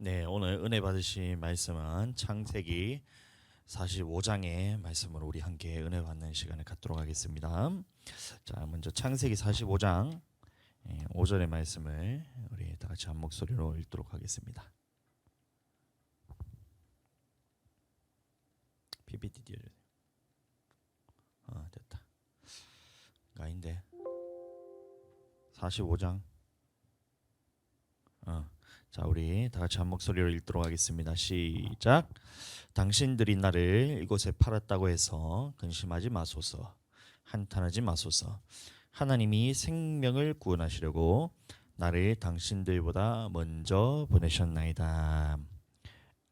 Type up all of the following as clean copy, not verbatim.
네, 오늘 은혜 받으실 말씀은 창세기 45장의 말씀으로 우리 함께 은혜 받는 시간을 갖도록 하겠습니다. 자, 먼저 창세기 45장 5절의 말씀을 우리 다 같이 한 목소리로 읽도록 하겠습니다. PPT 띄워주세요. 됐다. 아닌데 45장. 자, 우리 다 같이 한 목소리로 읽도록 하겠습니다. 시작. 당신들이 나를 이곳에 팔았다고 해서 근심하지 마소서. 한탄하지 마소서. 하나님이 생명을 구원하시려고 나를 당신들보다 먼저 보내셨나이다.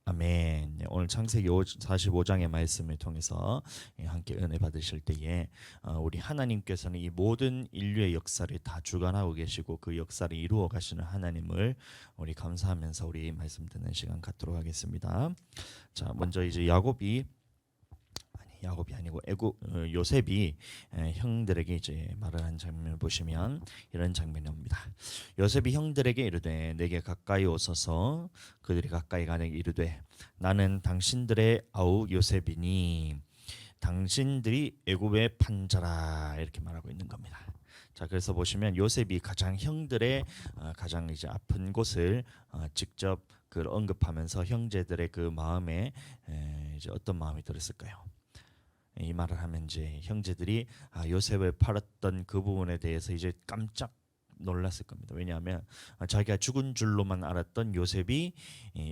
아멘. 오늘 창세기 45장의 말씀을 통해서 함께 은혜 받으실 때에 우리 하나님께서는 이 모든 인류의 역사를 다 주관하고 계시고 그 역사를 이루어 가시는 하나님을 우리 감사하면서 우리 말씀 듣는 시간 갖도록 하겠습니다. 자, 먼저 이제 야곱이 아니고 요셉이 형들에게 이제 말을 한 장면을 보시면 이런 장면이 옵니다. 요셉이 형들에게 이르되 내게 가까이 오소서. 그들이 가까이 가니 이르되 나는 당신들의 아우 요셉이니 당신들이 애굽에 판 자라, 이렇게 말하고 있는 겁니다. 자, 그래서 보시면 요셉이 가장 형들의 가장 이제 아픈 곳을 직접 그 언급하면서 형제들의 그 마음에 이제 어떤 마음이 들었을까요? 이 말을 하면 이제 형제들이 요셉을 팔았던 그 부분에 대해서 이제 깜짝 놀랐을 겁니다. 왜냐하면 자기가 죽은 줄로만 알았던 요셉이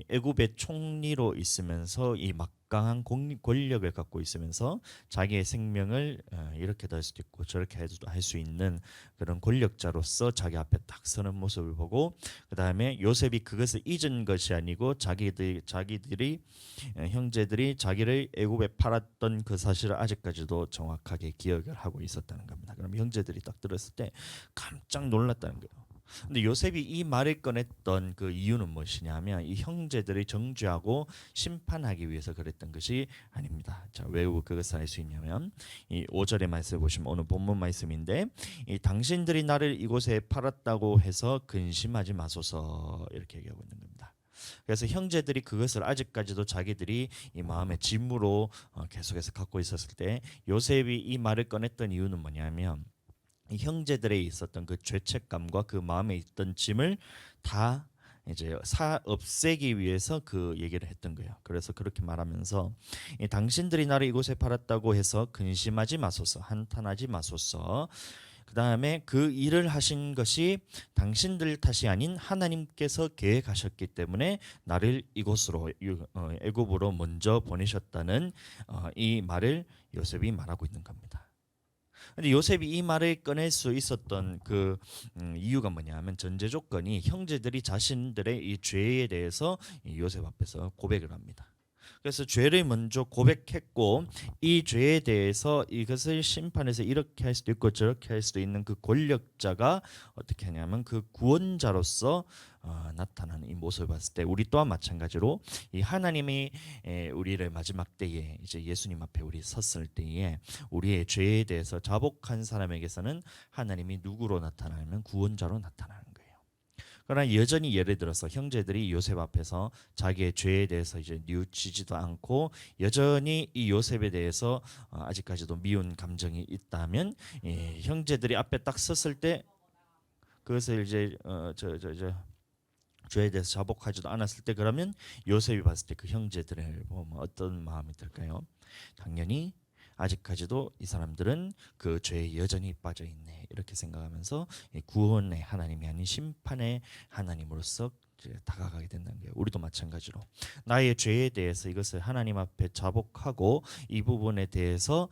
애굽의 총리로 있으면서 이 막강한 권력을 갖고 있으면서 자기의 생명을 이렇게도 할 수도 있고 저렇게 할 수 있는 그런 권력자로서 자기 앞에 딱 서는 모습을 보고, 그 다음에 요셉이 그것을 잊은 것이 아니고 자기들이 형제들이 자기를 애굽에 팔았던 그 사실을 아직까지도 정확하게 기억을 하고 있었다는 겁니다. 그럼 형제들이 딱 들었을 때 깜짝 놀랐다는 거예요. 근데 요셉이 이 말을 꺼냈던 그 이유는 무엇이냐면 이 형제들을 정죄하고 심판하기 위해서 그랬던 것이 아닙니다. 자, 왜 그것을 알 수 있냐면 이 5절의 말씀을 보시면 오늘 본문 말씀인데, 이 당신들이 나를 이곳에 팔았다고 해서 근심하지 마소서, 이렇게 얘기하고 있는 겁니다. 그래서 형제들이 그것을 아직까지도 자기들이 이 마음의 짐으로 계속해서 갖고 있었을 때 요셉이 이 말을 꺼냈던 이유는 뭐냐면 이 형제들에 있었던 그 죄책감과 그 마음에 있던 짐을 다 이제 없애기 위해서 그 얘기를 했던 거예요. 그래서 그렇게 말하면서 당신들이 나를 이곳에 팔았다고 해서 근심하지 마소서, 한탄하지 마소서. 그 다음에 그 일을 하신 것이 당신들 탓이 아닌 하나님께서 계획하셨기 때문에 나를 이곳으로 애굽으로 먼저 보내셨다는 이 말을 요셉이 말하고 있는 겁니다. 근데 요셉이 이 말을 꺼낼 수 있었던 그 이유가 뭐냐면 전제 조건이 형제들이 자신들의 이 죄에 대해서 이 요셉 앞에서 고백을 합니다. 그래서 죄를 먼저 고백했고 이 죄에 대해서 이것을 심판해서 이렇게 할 수도 있고 저렇게 할 수도 있는 그 권력자가 어떻게 하냐면 그 구원자로서 나타나는 이 모습을 봤을 때 우리 또한 마찬가지로 이 하나님이 우리를 마지막 때에 이제 예수님 앞에 우리 섰을 때에 우리의 죄에 대해서 자복한 사람에게서는 하나님이 누구로 나타나면 구원자로 나타나는 거예요. 그러나 여전히 예를 들어서 형제들이 요셉 앞에서 자기의 죄에 대해서 이제 뉘우치지도 않고 여전히 이 요셉에 대해서 아직까지도 미운 감정이 있다면 형제들이 앞에 딱 섰을 때 그것을 이제 죄에 대해서 자복하지도 않았을 때 그러면 요셉이 봤을 때 그 형제들을 보면 어떤 마음이 들까요? 당연히 아직까지도 이 사람들은 그 죄에 여전히 빠져 있네, 이렇게 생각하면서 구원의 하나님이 아닌 심판의 하나님으로서 다가가게 된다는 거예요. 우리도 마찬가지로 나의 죄에 대해서 이것을 하나님 앞에 자복하고 이 부분에 대해서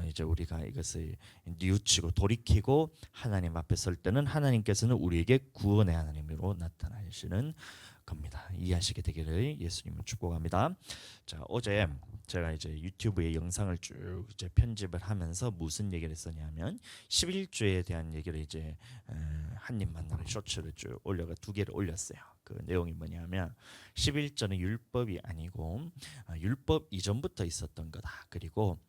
이제 우리가 이것을 뉘우치고 돌이키고 하나님 앞에 설 때는 하나님께서는 우리에게 구원의 하나님으로 나타나시는 겁니다. 이해하시게 되기를 예수님을 축복합니다. 자, 어제 제가 이제 유튜브에 영상을 쭉 이제 편집을 하면서 무슨 얘기를 했었냐면 11조에 대한 얘기를 이제 한입 만나는 쇼츠를 쭉 올려가 2개를 올렸어요. 그 내용이 뭐냐면 11조는 율법이 아니고 율법 이전부터 있었던 거다. 그리고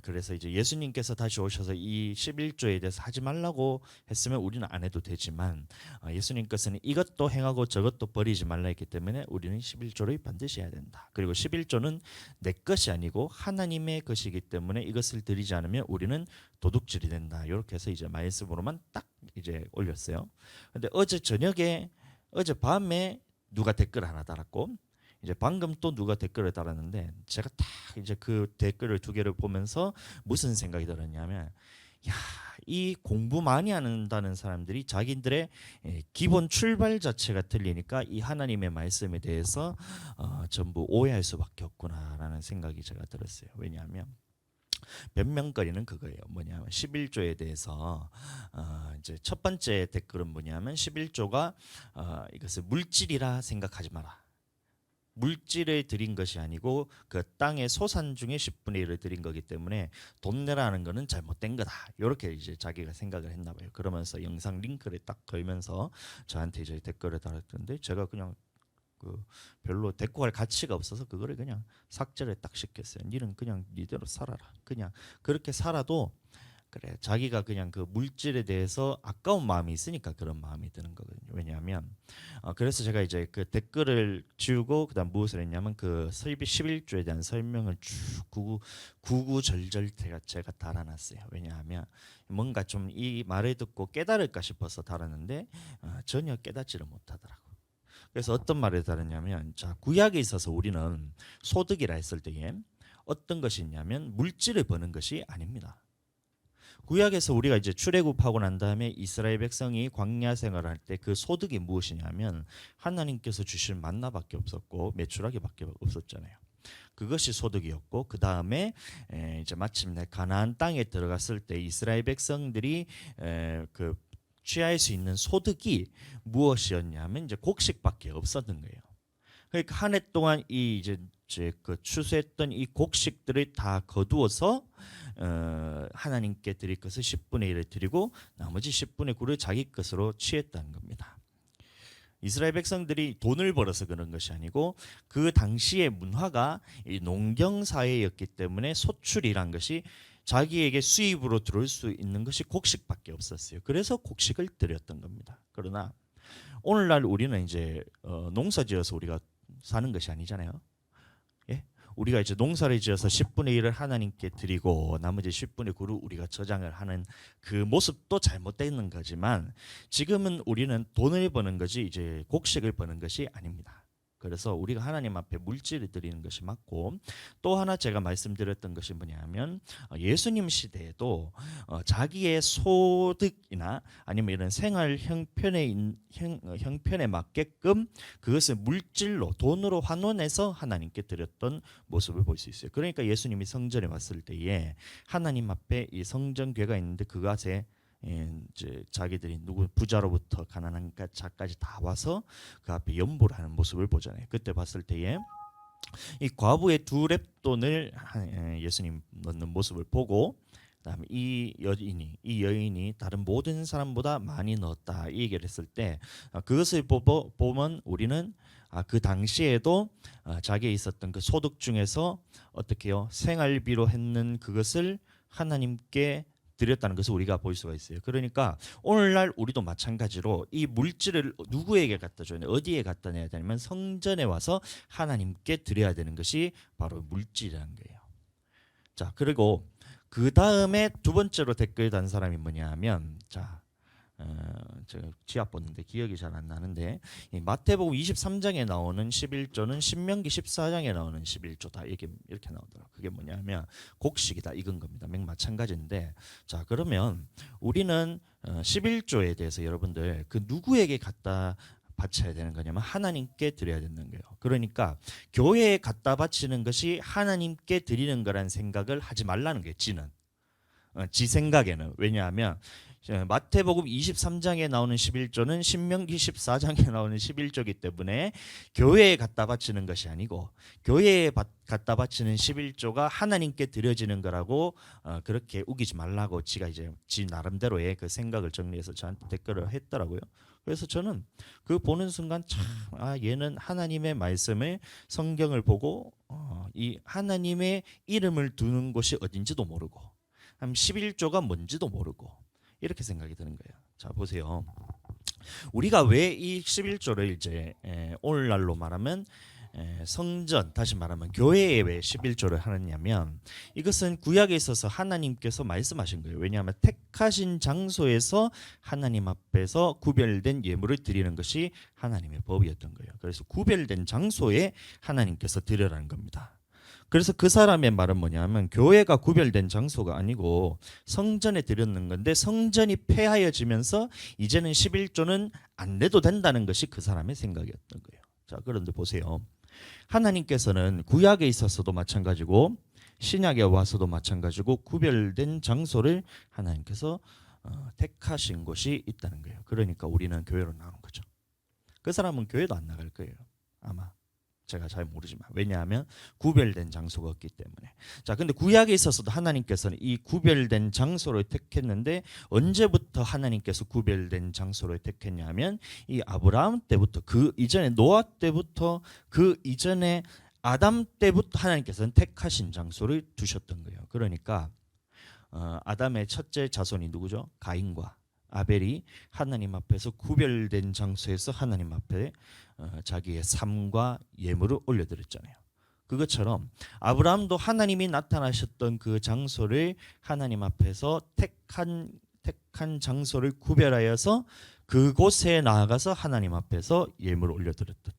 그래서 이제 예수님께서 다시 오셔서 이 11조에 대해서 하지 말라고 했으면 우리는 안 해도 되지만 예수님께서는 이것도 행하고 저것도 버리지 말라 했기 때문에 우리는 11조를 반드시 해야 된다. 그리고 11조는 내 것이 아니고 하나님의 것이기 때문에 이것을 드리지 않으면 우리는 도둑질이 된다. 이렇게 해서 이제 말씀으로만 딱 이제 올렸어요. 근데 어제 밤에 누가 댓글 하나 달았고 이제 방금 또 누가 댓글을 달았는데 제가 딱 이제 그 댓글을 두 개를 보면서 무슨 생각이 들었냐면 야, 이 공부 많이 한다는 사람들이 자기들의 기본 출발 자체가 틀리니까 이 하나님의 말씀에 대해서 전부 오해할 수밖에 없구나라는 생각이 제가 들었어요. 왜냐하면 변명거리는 그거예요. 뭐냐면 11조에 대해서 이제 첫 번째 댓글은 뭐냐면 11조가 이것을 물질이라 생각하지 마라. 물질을 드린 것이 아니고 그 땅의 소산 중에 10분의 1을 드린 거기 때문에 돈 내라는 거는 잘못된 거다. 이렇게 이제 자기가 생각을 했나 봐요. 그러면서 영상 링크를 딱 걸면서 저한테 이제 댓글을 달았던데 제가 그냥 그 별로 데리고 갈 가치가 없어서 그거를 그냥 삭제를 딱 시켰어요. 니는 그냥 니대로 살아라. 그냥 그렇게 살아도 그래 자기가 그냥 그 물질에 대해서 아까운 마음이 있으니까 그런 마음이 드는 거거든요. 왜냐하면 그래서 제가 이제 그 댓글을 지우고 그다음 무엇을 했냐면 그 설비 11조에 대한 설명을 쭉 구구절절 제가 달아놨어요. 왜냐하면 뭔가 좀 이 말을 듣고 깨달을까 싶어서 달았는데 전혀 깨닫지를 못하더라고. 그래서 어떤 말을 달았냐면 자 구약에 있어서 우리는 소득이라 했을 때에 어떤 것이 있냐면 물질을 버는 것이 아닙니다. 구약에서 우리가 이제 출애굽하고 난 다음에 이스라엘 백성이 광야 생활을 할 때 그 소득이 무엇이냐면 하나님께서 주신 만나밖에 없었고 메추라기밖에 없었잖아요. 그것이 소득이었고 그 다음에 이제 마침내 가나안 땅에 들어갔을 때 이스라엘 백성들이 그 취할 수 있는 소득이 무엇이었냐면 이제 곡식밖에 없었던 거예요. 그러니까 한 해 동안 이 이제 그 추수했던 이 곡식들을 다 거두어서 하나님께 드릴 것을 10분의 1을 드리고 나머지 10분의 9를 자기 것으로 취했다는 겁니다. 이스라엘 백성들이 돈을 벌어서 그런 것이 아니고 그 당시의 문화가 이 농경 사회였기 때문에 소출이란 것이 자기에게 수입으로 들어올 수 있는 것이 곡식밖에 없었어요. 그래서 곡식을 드렸던 겁니다. 그러나 오늘날 우리는 이제 농사지어서 우리가 사는 것이 아니잖아요. 예? 우리가 이제 농사를 지어서 10분의 1을 하나님께 드리고 나머지 10분의 9를 우리가 저장을 하는 그 모습도 잘못되는 거지만 지금은 우리는 돈을 버는 것이 이제 곡식을 버는 것이 아닙니다. 그래서 우리가 하나님 앞에 물질을 드리는 것이 맞고 또 하나 제가 말씀드렸던 것이 뭐냐면 예수님 시대에도 자기의 소득이나 아니면 이런 생활 형편에 맞게끔 그것을 물질로 돈으로 환원해서 하나님께 드렸던 모습을 볼 수 있어요. 그러니까 예수님이 성전에 왔을 때에 하나님 앞에 이 성전궤가 있는데 그것에 이제 자기들이 누구 부자로부터 가난한 자까지 다 와서 그 앞에 연보를 하는 모습을 보잖아요. 그때 봤을 때에 이 과부의 2렙돈을 예수님 넣는 모습을 보고 그다음에 이 여인이 다른 모든 사람보다 많이 넣었다 이 얘기를 했을 때 그것을 보면 우리는 그 당시에도 자기에 있었던 그 소득 중에서 어떻게요 생활비로 했는 그것을 하나님께 드렸다는 것을 우리가 볼 수가 있어요. 그러니까 오늘날 우리도 마찬가지로 이 물질을 누구에게 갖다 줘야 돼? 어디에 갖다 내야 되냐면 성전에 와서 하나님께 드려야 되는 것이 바로 물질이라는 거예요. 자, 그리고 그 다음에 두 번째로 댓글 단 사람이 뭐냐면 제가 지압 보는데 기억이 잘 안 나는데 이 마태복음 23장에 나오는 11조는 신명기 14장에 나오는 11조다 이렇게 나오더라고요. 그게 뭐냐면 곡식이다 이건 겁니다. 마찬가지인데 자 그러면 우리는 11조에 대해서 여러분들 그 누구에게 갖다 바쳐야 되는 거냐면 하나님께 드려야 되는 거예요. 그러니까 교회에 갖다 바치는 것이 하나님께 드리는 거란 생각을 하지 말라는 거예요. 지 생각에는. 왜냐하면 마태복음 23장에 나오는 11조는 신명기 14장에 나오는 11조이기 때문에 교회에 갖다 바치는 것이 아니고 교회에 갖다 바치는 11조가 하나님께 드려지는 거라고 그렇게 우기지 말라고 지가 이제 지 나름대로의 그 생각을 정리해서 저한테 댓글을 했더라고요. 그래서 저는 그 보는 순간 참, 얘는 하나님의 말씀을 성경을 보고 이 하나님의 이름을 두는 곳이 어딘지도 모르고 11조가 뭔지도 모르고 이렇게 생각이 드는 거예요. 자, 보세요. 우리가 왜 이 11조를 이제 오늘날로 말하면 성전, 다시 말하면 교회에 왜 11조를 하느냐면 이것은 구약에 있어서 하나님께서 말씀하신 거예요. 왜냐하면 택하신 장소에서 하나님 앞에서 구별된 예물을 드리는 것이 하나님의 법이었던 거예요. 그래서 구별된 장소에 하나님께서 드리라는 겁니다. 그래서 그 사람의 말은 뭐냐면 교회가 구별된 장소가 아니고 성전에 드렸는 건데 성전이 폐하여지면서 이제는 11조는 안 내도 된다는 것이 그 사람의 생각이었던 거예요. 자, 그런데 보세요. 하나님께서는 구약에 있어서도 마찬가지고 신약에 와서도 마찬가지고 구별된 장소를 하나님께서 택하신 곳이 있다는 거예요. 그러니까 우리는 교회로 나오는 거죠. 그 사람은 교회도 안 나갈 거예요. 아마. 제가 잘 모르지만 왜냐하면 구별된 장소가 없기 때문에. 자, 근데 구약에 있어서도 하나님께서는 이 구별된 장소를 택했는데 언제부터 하나님께서 구별된 장소를 택했냐면 이 아브라함 때부터, 그 이전에 노아 때부터, 그 이전에 아담 때부터 하나님께서는 택하신 장소를 두셨던 거예요. 그러니까 아담의 첫째 자손이 누구죠? 가인과 아벨이 하나님 앞에서 구별된 장소에서 하나님 앞에 자기의 삶과 예물을 올려드렸잖아요. 그것처럼 아브라함도 하나님이 나타나셨던 그 장소를 하나님 앞에서 택한 장소를 구별하여서 그곳에 나아가서 하나님 앞에서 예물을 올려드렸던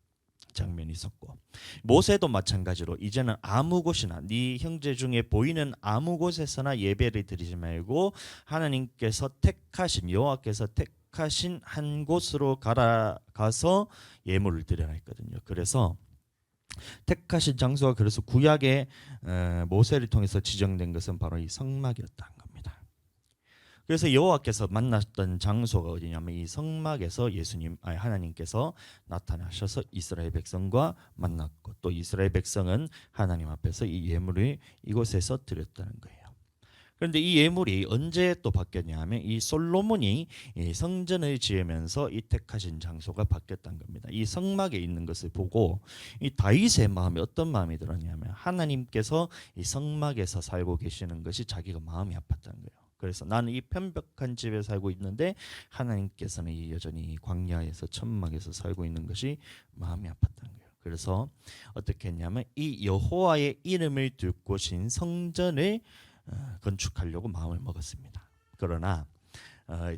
장면이 있었고, 모세도 마찬가지로 이제는 아무 곳이나 네 형제 중에 보이는 아무 곳에서나 예배를 드리지 말고 하나님께서 택하신, 여호와께서 택하신 한 곳으로 가서 예물을 드려라 했거든요. 그래서 택하신 장소가 그래서 구약의 모세를 통해서 지정된 것은 바로 이 성막이었다는 겁니다. 그래서 여호와께서 만났던 장소가 어디냐면 이 성막에서 하나님께서 나타나셔서 이스라엘 백성과 만났고, 또 이스라엘 백성은 하나님 앞에서 이 예물을 이곳에서 드렸다는 거예요. 그런데 이 예물이 언제 또 바뀌었냐 하면 이 솔로몬이 이 성전을 지으면서 이 택하신 장소가 바뀌었다는 겁니다. 이 성막에 있는 것을 보고 이 다윗의 마음에 어떤 마음이 들었냐면 하나님께서 이 성막에서 살고 계시는 것이 자기가 마음이 아팠다는 거예요. 그래서 나는 이 편벽한 집에 살고 있는데 하나님께서는 여전히 광야에서 천막에서 살고 있는 것이 마음이 아팠다는 거예요. 그래서 어떻게 했냐면 이 여호와의 이름을 둘 곳인 성전을 건축하려고 마음을 먹었습니다. 그러나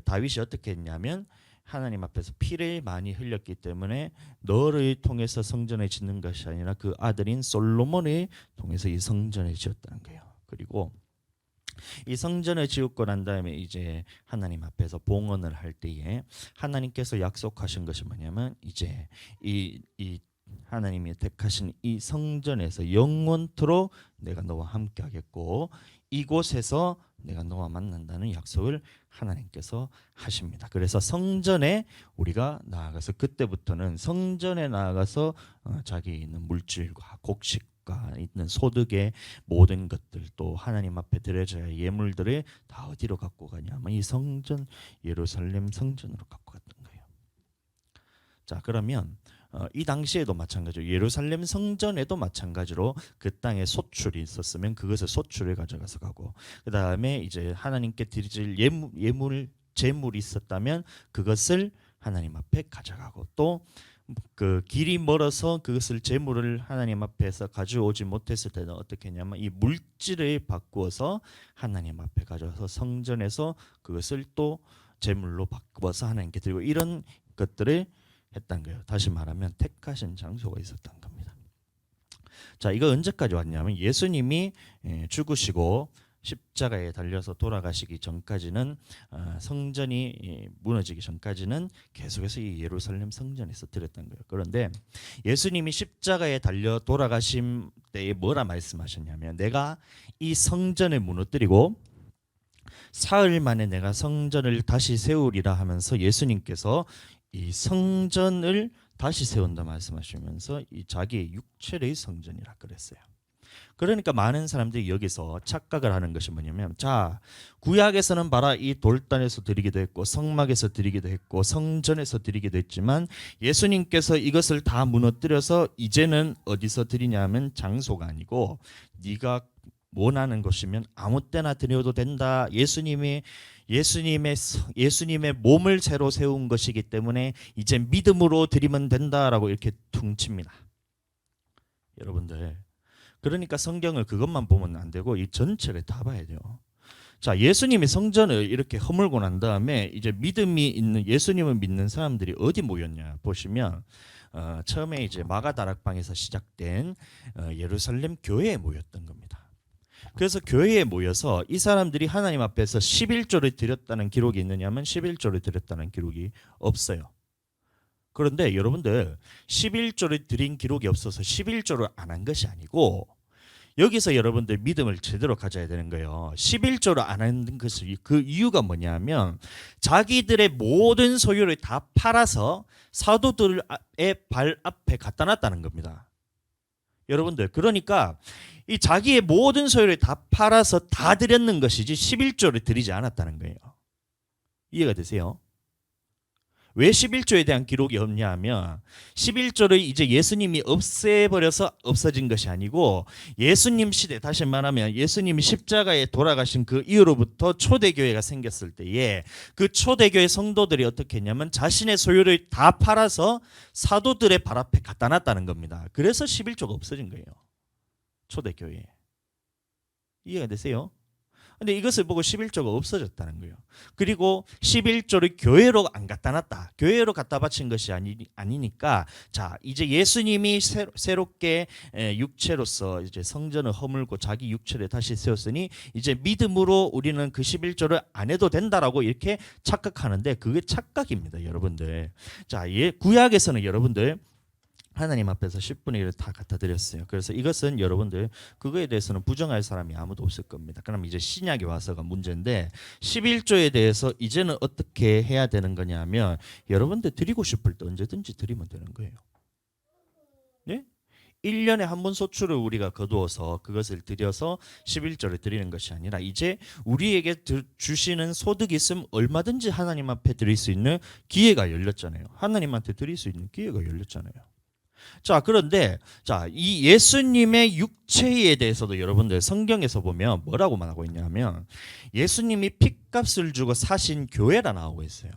다윗이 어떻게 했냐면 하나님 앞에서 피를 많이 흘렸기 때문에 너를 통해서 성전을 짓는 것이 아니라 그 아들인 솔로몬을 통해서 이 성전을 지었다는 거예요. 그리고 이 성전을 지었고 난 다음에 이제 하나님 앞에서 봉헌을 할 때에 하나님께서 약속하신 것이 뭐냐면 이제 이 하나님이 택하신 이 성전에서 영원토록 내가 너와 함께 하겠고 이곳에서 내가 너와 만난다는 약속을 하나님께서 하십니다. 그래서 성전에 우리가 나아가서 그때부터는 성전에 나아가서 자기 있는 물질과 곡식과 있는 소득의 모든 것들, 또 하나님 앞에 드려져야 할 예물들을 다 어디로 갖고 가냐면 이 성전, 예루살렘 성전으로 갖고 갔던 거예요. 자, 그러면 이 당시에도 마찬가지로 예루살렘 성전에도 마찬가지로 그 땅에 소출이 있었으면 그것을 소출을 가져가서 가고, 그 다음에 이제 하나님께 드릴 제물이 있었다면 그것을 하나님 앞에 가져가고, 또 그 길이 멀어서 그것을 제물을 하나님 앞에서 가져오지 못했을 때는 어떻게 했냐면 이 물질을 바꾸어서 하나님 앞에 가져와서 성전에서 그것을 또 제물로 바꾸어서 하나님께 드리고, 이런 것들을 했던 거예요. 다시 말하면 택하신 장소가 있었던 겁니다. 자, 이거 언제까지 왔냐면 예수님이 죽으시고 십자가에 달려서 돌아가시기 전까지는, 성전이 무너지기 전까지는 계속해서 이 예루살렘 성전에서 드렸던 거예요. 그런데 예수님이 십자가에 달려 돌아가신 때에 뭐라 말씀하셨냐면 내가 이 성전을 무너뜨리고 사흘 만에 내가 성전을 다시 세우리라 하면서 예수님께서 이 성전을 다시 세운다 말씀하시면서 이 자기의 육체의 성전이라 그랬어요. 그러니까 많은 사람들이 여기서 착각을 하는 것이 뭐냐면, 자, 구약에서는 봐라, 이 돌단에서 드리기도 했고 성막에서 드리기도 했고 성전에서 드리기도 했지만 예수님께서 이것을 다 무너뜨려서 이제는 어디서 드리냐면 장소가 아니고 네가 원하는 것이면 아무 때나 드려도 된다. 예수님의 몸을 새로 세운 것이기 때문에 이제 믿음으로 드리면 된다라고 이렇게 퉁칩니다. 여러분들, 그러니까 성경을 그것만 보면 안 되고 이 전체를 다 봐야 돼요. 자, 예수님이 성전을 이렇게 허물고 난 다음에 이제 믿음이 있는 예수님을 믿는 사람들이 어디 모였냐 보시면 처음에 이제 마가다락방에서 시작된 예루살렘 교회에 모였던 겁니다. 그래서 교회에 모여서 이 사람들이 하나님 앞에서 11조를 드렸다는 기록이 있느냐면 11조를 드렸다는 기록이 없어요. 그런데 여러분들 11조를 드린 기록이 없어서 11조를 안 한 것이 아니고 여기서 여러분들 믿음을 제대로 가져야 되는 거예요. 11조를 안 한 것이 그 이유가 뭐냐면 자기들의 모든 소유를 다 팔아서 사도들의 발 앞에 갖다 놨다는 겁니다. 여러분들, 그러니까 이 자기의 모든 소유를 다 팔아서 다 드렸는 것이지 11조를 드리지 않았다는 거예요. 이해가 되세요? 왜 11조에 대한 기록이 없냐 하면 11조를 이제 예수님이 없애버려서 없어진 것이 아니고 예수님 시대, 다시 말하면 예수님이 십자가에 돌아가신 그 이후로부터 초대교회가 생겼을 때에 그 초대교회 성도들이 어떻게 했냐면 자신의 소유를 다 팔아서 사도들의 발 앞에 갖다 놨다는 겁니다. 그래서 11조가 없어진 거예요. 초대교회에. 이해가 되세요? 근데 이것을 보고 11조가 없어졌다는 거예요. 그리고 11조를 교회로 안 갖다 놨다. 교회로 갖다 바친 것이 아니니까 자, 이제 예수님이 새롭게 육체로서 이제 성전을 허물고 자기 육체를 다시 세웠으니 이제 믿음으로 우리는 그 11조를 안 해도 된다라고 이렇게 착각하는데 그게 착각입니다, 여러분들. 자, 구약에서는 여러분들 하나님 앞에서 10분의 1을 다 갖다 드렸어요. 그래서 이것은 여러분들 그거에 대해서는 부정할 사람이 아무도 없을 겁니다. 그럼 이제 신약에 와서가 문제인데 11조에 대해서 이제는 어떻게 해야 되는 거냐면 여러분들 드리고 싶을 때 언제든지 드리면 되는 거예요. 네? 1년에 한 번 소출을 우리가 거두어서 그것을 드려서 11조를 드리는 것이 아니라 이제 우리에게 주시는 소득이 있으면 얼마든지 하나님 앞에 드릴 수 있는 기회가 열렸잖아요. 하나님한테 드릴 수 있는 기회가 열렸잖아요. 자, 그런데 자, 이 예수님의 육체에 대해서도 여러분들 성경에서 보면 뭐라고 말하고 있냐면 예수님이 핏값을 주고 사신 교회라 나오고 있어요.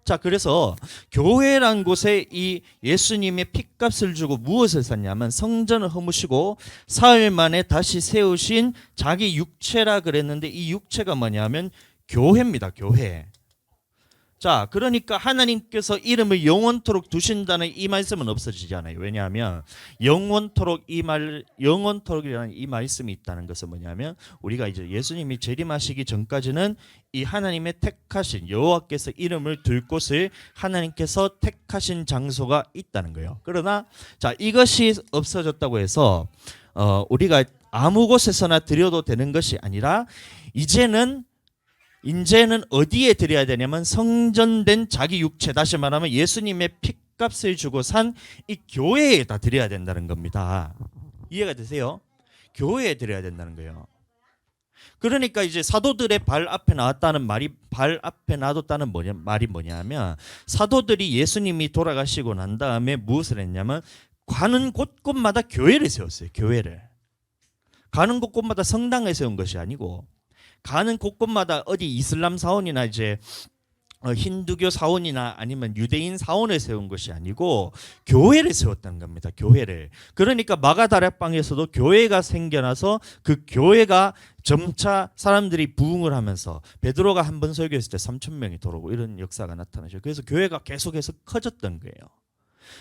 자, 그래서 교회란 곳에 이 예수님의 핏값을 주고 무엇을 샀냐면 성전을 허무시고 사흘 만에 다시 세우신 자기 육체라 그랬는데 이 육체가 뭐냐면 교회입니다. 교회. 자, 그러니까 하나님께서 이름을 영원토록 두신다는 이 말씀은 없어지지 않아요. 왜냐하면 영원토록이라는 이 말씀이 있다는 것은 뭐냐면 우리가 이제 예수님이 재림하시기 전까지는 이 하나님의 택하신 여호와께서 이름을 둘 곳을 하나님께서 택하신 장소가 있다는 거예요. 그러나 자, 이것이 없어졌다고 해서 우리가 아무 곳에서나 드려도 되는 것이 아니라 이제는 어디에 드려야 되냐면 성전된 자기 육체, 다시 말하면 예수님의 핏값을 주고 산 이 교회에다 드려야 된다는 겁니다. 이해가 되세요? 교회에 드려야 된다는 거예요. 그러니까 이제 사도들의 발 앞에 나왔다는 말이 발 앞에 놔뒀다는 말이 뭐냐면 사도들이 예수님이 돌아가시고 난 다음에 무엇을 했냐면 가는 곳곳마다 교회를 세웠어요. 교회를. 가는 곳곳마다 성당을 세운 것이 아니고 가는 곳곳마다 어디 이슬람 사원이나 이제 힌두교 사원이나 아니면 유대인 사원을 세운 것이 아니고 교회를 세웠다는 겁니다. 교회를. 그러니까 마가다락방에서도 교회가 생겨나서 그 교회가 점차 사람들이 부흥을 하면서 베드로가 한 번 설교했을 때 3,000명이 들어오고 이런 역사가 나타나죠. 그래서 교회가 계속해서 커졌던 거예요.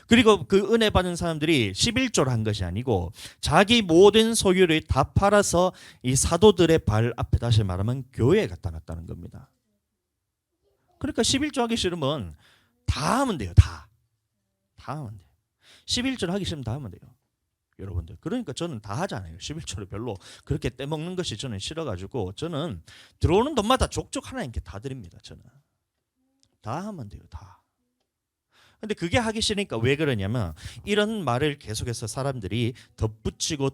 그리고 그 은혜 받은 사람들이 11조를 한 것이 아니고 자기 모든 소유를 다 팔아서 이 사도들의 발 앞에 다시 말하면 교회에 갖다 놨다는 겁니다. 그러니까 11조 하기 싫으면 다 하면 돼요. 다 하면 돼요. 11조를 하기 싫으면 다 하면 돼요. 여러분들. 그러니까 저는 다 하잖아요. 11조를 별로 그렇게 떼먹는 것이 저는 싫어가지고 저는 들어오는 돈마다 족족 하나님께 다 드립니다. 저는 다 하면 돼요. 다. 근데 그게 하기 싫으니까 왜 그러냐면 이런 말을 계속해서 사람들이 덧붙이고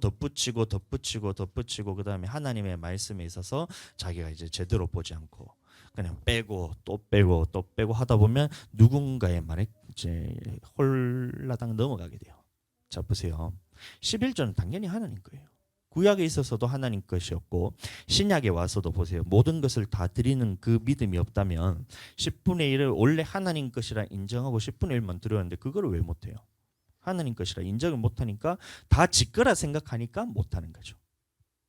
그다음에 하나님의 말씀에 있어서 자기가 이제 제대로 보지 않고 그냥 빼고 또 빼고 하다 보면 누군가의 말에 이제 홀라당 넘어가게 돼요. 자 보세요. 11조는 당연히 하나님 거예요. 구약에 있어서도 하나님 것이었고 신약에 와서도 보세요. 모든 것을 다 드리는 그 믿음이 없다면 10분의 1을 원래 하나님 것이라 인정하고 10분의 1만 드렸는데 그거를 왜 못해요? 하나님 것이라 인정을 못하니까 다 지 거라 생각하니까 못하는 거죠.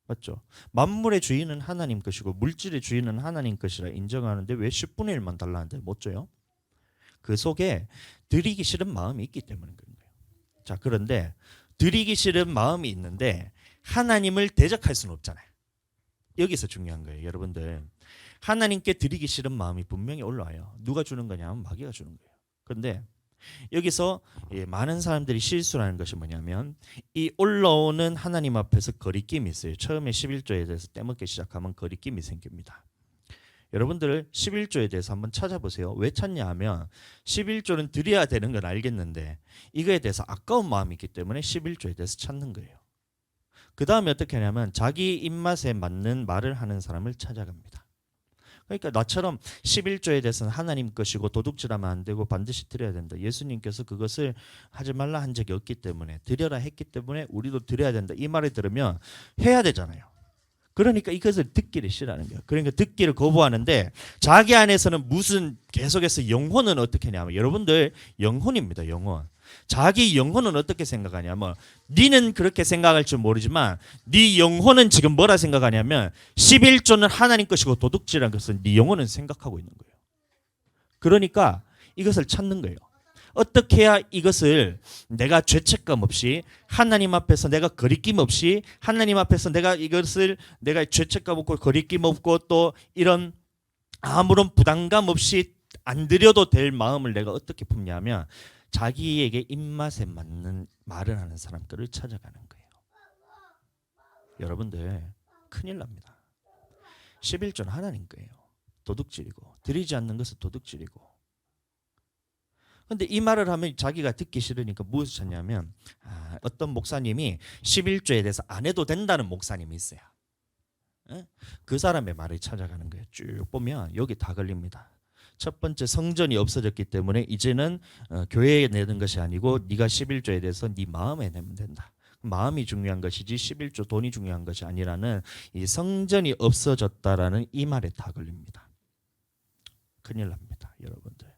맞죠? 만물의 주인은 하나님 것이고 물질의 주인은 하나님 것이라 인정하는데 왜 10분의 1만 달라는데 못 줘요? 그 속에 드리기 싫은 마음이 있기 때문인 거예요. 자 그런데 드리기 싫은 마음이 있는데 하나님을 대적할 수는 없잖아요. 여기서 중요한 거예요. 여러분들 하나님께 드리기 싫은 마음이 분명히 올라와요. 누가 주는 거냐면 마귀가 주는 거예요. 그런데 여기서 많은 사람들이 실수하는 것이 뭐냐면 이 올라오는 하나님 앞에서 거리낌이 있어요. 처음에 11조에 대해서 떼먹기 시작하면 거리낌이 생깁니다. 여러분들 11조에 대해서 한번 찾아보세요. 왜 찾냐 하면 11조는 드려야 되는 건 알겠는데 이거에 대해서 아까운 마음이 있기 때문에 11조에 대해서 찾는 거예요. 그 다음에 어떻게 하냐면 자기 입맛에 맞는 말을 하는 사람을 찾아갑니다. 그러니까 나처럼 11조에 대해서는 하나님 것이고 도둑질하면 안 되고 반드시 드려야 된다. 예수님께서 그것을 하지 말라 한 적이 없기 때문에 드려라 했기 때문에 우리도 드려야 된다. 이 말을 들으면 해야 되잖아요. 그러니까 이것을 듣기를 싫어하는 거예요. 그러니까 듣기를 거부하는데 자기 안에서는 무슨 계속해서 영혼은 어떻게 하냐면 여러분들 영혼입니다. 영혼. 자기 영혼은 어떻게 생각하냐면 니는 그렇게 생각할 줄 모르지만 네 영혼은 지금 뭐라 생각하냐면 11조는 하나님 것이고 도둑질한 것은 네 영혼은 생각하고 있는 거예요. 그러니까 이것을 찾는 거예요. 어떻게 해야 이것을 내가 죄책감 없이 하나님 앞에서 내가 거리낌 없이 하나님 앞에서 내가 이것을 내가 죄책감 없고 거리낌 없고 또 이런 아무런 부담감 없이 안 드려도 될 마음을 내가 어떻게 품냐면 자기에게 입맛에 맞는 말을 하는 사람들을 찾아가는 거예요. 여러분들 큰일 납니다. 11조는 하나님 거예요. 도둑질이고 드리지 않는 것은 도둑질이고. 근데 이 말을 하면 자기가 듣기 싫으니까 무엇을 찾냐면 어떤 목사님이 11조에 대해서 안 해도 된다는 목사님이 있어요. 그 사람의 말을 찾아가는 거예요. 쭉 보면 여기 다 걸립니다. 첫 번째 성전이 없어졌기 때문에 이제는 교회에 내는 것이 아니고 네가 11조에 대해서 네 마음에 내면 된다. 마음이 중요한 것이지 11조 돈이 중요한 것이 아니라는 이 성전이 없어졌다라는 이 말에 다 걸립니다. 큰일 납니다. 여러분들.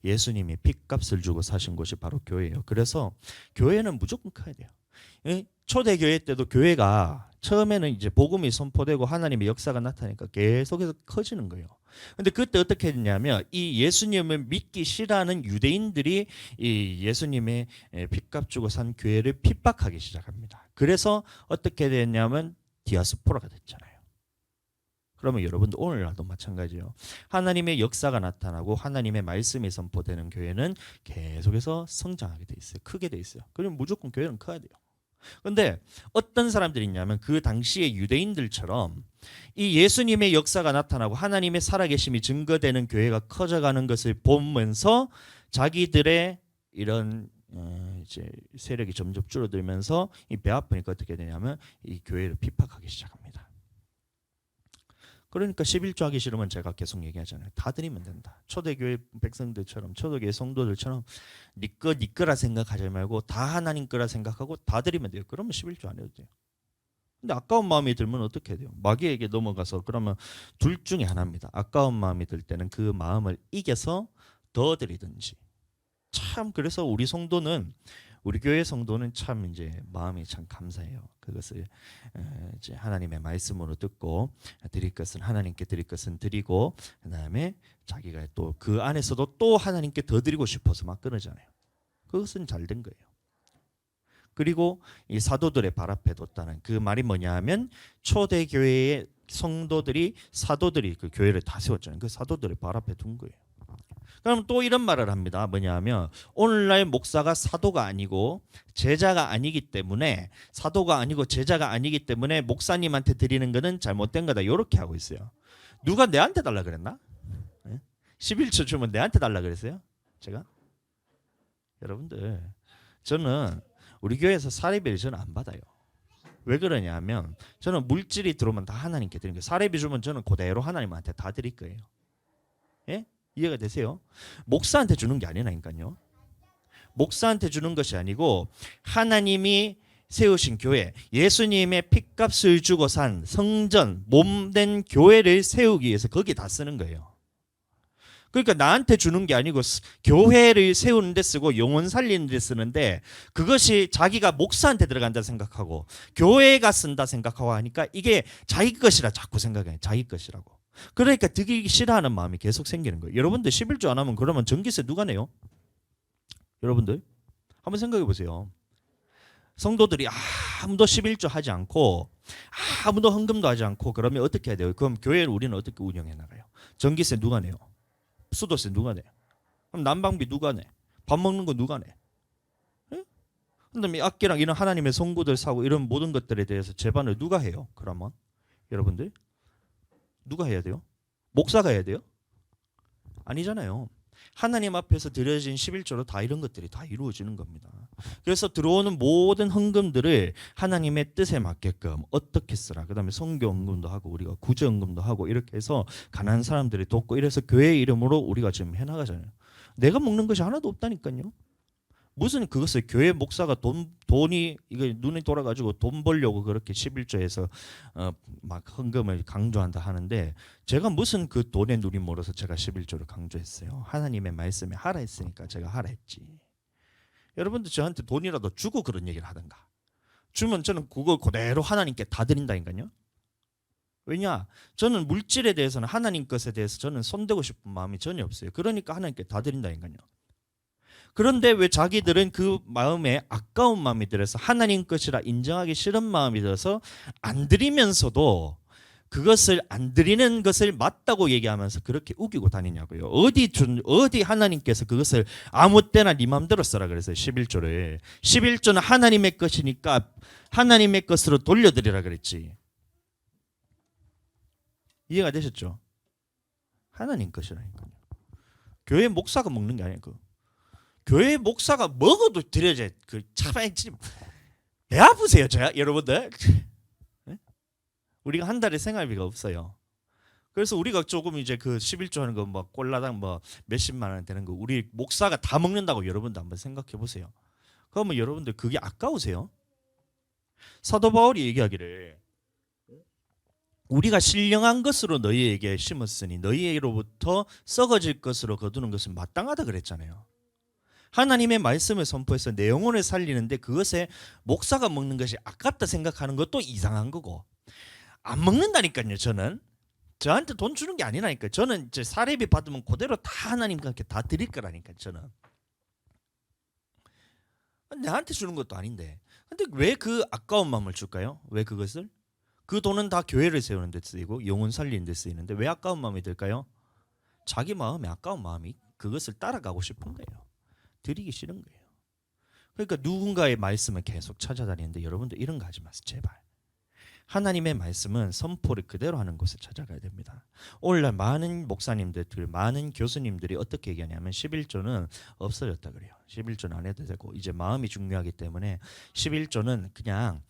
예수님이 핏값을 주고 사신 곳이 바로 교회예요. 그래서 교회는 무조건 커야 돼요. 초대교회 때도 교회가 처음에는 이제 복음이 선포되고 하나님의 역사가 나타나니까 계속해서 커지는 거예요. 근데 그때 어떻게 했냐면 이 예수님을 믿기 싫어하는 유대인들이 이 예수님의 핏값 주고 산 교회를 핍박하기 시작합니다. 그래서 어떻게 됐냐면 디아스포라가 됐잖아요. 그러면 여러분들 오늘날도 마찬가지예요. 하나님의 역사가 나타나고 하나님의 말씀이 선포되는 교회는 계속해서 성장하게 돼 있어요. 크게 돼 있어요. 그러면 무조건 교회는 커야 돼요. 그런데 어떤 사람들이 있냐면 그 당시의 유대인들처럼 이 예수님의 역사가 나타나고 하나님의 살아계심이 증거되는 교회가 커져가는 것을 보면서 자기들의 이런 이제 세력이 점점 줄어들면서 이 배 아프니까 어떻게 되냐면 이 교회를 핍박하기 시작합니다. 그러니까 11조 하기 싫으면 제가 계속 얘기하잖아요. 다 드리면 된다. 초대교회 백성들처럼 초대교회 성도들처럼 네 거라 생각하지 말고 다 하나님 거라 생각하고 다 드리면 돼요. 그러면 11조 안 해도 돼요. 근데 아까운 마음이 들면 어떻게 돼요? 마귀에게 넘어가서 그러면 둘 중에 하나입니다. 아까운 마음이 들 때는 그 마음을 이겨서 더 드리든지. 참 그래서 우리 교회 성도는 참 이제 마음이 참 감사해요. 그것을 이제 하나님의 말씀으로 듣고 드릴 것은 하나님께 드릴 것은 드리고 그다음에 자기가 또 그 안에서도 또 하나님께 더 드리고 싶어서 막 그러잖아요. 그것은 잘 된 거예요. 그리고 이 사도들의 발 앞에 뒀다는 그 말이 뭐냐 하면 초대 교회의 성도들이 사도들이 그 교회를 다 세웠잖아요. 그 사도들의 발 앞에 둔 거예요. 그럼 또 이런 말을 합니다. 뭐냐면 오늘날 목사가 사도가 아니고 제자가 아니기 때문에 사도가 아니고 제자가 아니기 때문에 목사님한테 드리는 거는 잘못된 거다. 이렇게 하고 있어요. 누가 내한테 달라 그랬나? 11조 주면 내한테 달라 그랬어요? 제가? 여러분들, 저는 우리 교회에서 사례비를 저는 안 받아요. 왜 그러냐면 저는 물질이 들어오면 다 하나님께 드리는 거예요. 사례비 주면 저는 그대로 하나님한테 다 드릴 거예요. 예? 이해가 되세요? 목사한테 주는 게 아니라니까요. 목사한테 주는 것이 아니고 하나님이 세우신 교회, 예수님의 핏값을 주고 산 성전, 몸된 교회를 세우기 위해서 거기 다 쓰는 거예요. 그러니까 나한테 주는 게 아니고 교회를 세우는 데 쓰고 영혼 살리는 데 쓰는데, 그것이 자기가 목사한테 들어간다 생각하고 교회가 쓴다 생각하고 하니까 이게 자기 것이라 자꾸 생각해요. 자기 것이라고. 그러니까 드리기 싫어하는 마음이 계속 생기는 거예요. 여러분들 11조 안 하면 그러면 전기세 누가 내요? 여러분들 한번 생각해 보세요. 성도들이 아무도 11조 하지 않고 아무도 헌금도 하지 않고 그러면 어떻게 해야 돼요? 그럼 교회를 우리는 어떻게 운영해 나가요? 전기세 누가 내요? 수도세 누가 내? 그럼 난방비 누가 내? 밥 먹는 거 누가 내? 예? 그다음에 악기랑 이런 하나님의 성구들 사고 이런 모든 것들에 대해서 재반을 누가 해요? 그러면 여러분들 누가 해야 돼요? 목사가 해야 돼요? 아니잖아요. 하나님 앞에서 드려진 11조로 다 이런 것들이 다 이루어지는 겁니다. 그래서 들어오는 모든 헌금들을 하나님의 뜻에 맞게끔 어떻게 쓰라. 그다음에 선교 헌금도 하고 우리가 구제 헌금도 하고 이렇게 해서 가난한 사람들이 돕고 이래서 교회 이름으로 우리가 지금 해나가잖아요. 내가 먹는 것이 하나도 없다니까요. 무슨 그것을 교회 목사가 돈이 이거 눈이 돌아가지고 돈 벌려고 그렇게 11조에서 막 헌금을 강조한다 하는데, 제가 무슨 그 돈에 눈이 멀어서 제가 11조를 강조했어요. 하나님의 말씀에 하라 했으니까 제가 하라 했지. 여러분들 저한테 돈이라도 주고 그런 얘기를 하든가. 주면 저는 그거 그대로 하나님께 다 드린다니까요. 왜냐? 저는 물질에 대해서는 하나님 것에 대해서 저는 손대고 싶은 마음이 전혀 없어요. 그러니까 하나님께 다 드린다니까요. 그런데 왜 자기들은 그 마음에 아까운 마음이 들어서 하나님 것이라 인정하기 싫은 마음이 들어서 안 드리면서도 그것을 안 드리는 것을 맞다고 얘기하면서 그렇게 우기고 다니냐고요. 어디 하나님께서 그것을 아무 때나 네 마음대로 써라 그랬어요. 11조를. 11조는 하나님의 것이니까 하나님의 것으로 돌려드리라 그랬지. 이해가 되셨죠? 하나님 것이라니까요. 교회 목사가 먹는 게 아니고 교회 목사가 먹어도 드려야 그 참배 아프세요, 제가 여러분들. 우리가 한 달에 생활비가 없어요. 그래서 우리가 조금 이제 그 11조 하는 거 뭐 꼴라당 뭐 몇십만 원 되는 거 우리 목사가 다 먹는다고 여러분들 한번 생각해 보세요. 그러면 여러분들 그게 아까우세요? 사도 바울이 얘기하기를 우리가 신령한 것으로 너희에게 심었으니 너희로부터 썩어질 것으로 거두는 것은 마땅하다 그랬잖아요. 하나님의 말씀을 선포해서 내 영혼을 살리는데 그것에 목사가 먹는 것이 아깝다 생각하는 것도 이상한 거고, 안 먹는다니까요. 저한테 돈 주는 게 아니라니까요. 저는 이제 사례비 받으면 그대로 다 하나님께 다 드릴 거라니까요. 저는 나한테 주는 것도 아닌데, 근데 왜 그 아까운 마음을 줄까요? 왜 그것을? 그 돈은 다 교회를 세우는 데 쓰이고 영혼 살리는 데 쓰이는데 왜 아까운 마음이 들까요? 자기 마음에 아까운 마음이 그것을 따라가고 싶은 거예요. 드리기 싫은 거예요. 그러니까 누군가의 말씀을 계속 찾아다니는데 여러분들 이런 거 하지 마세요. 제발. 하나님의 말씀은 선포를 그대로 하는 곳에 찾아가야 됩니다. 오늘날 많은 목사님들, 많은 교수님들이 어떻게 얘기하냐면 11조는 없어졌다 그래요. 11조는 안 해도 되고 이제 마음이 중요하기 때문에 11조는 그냥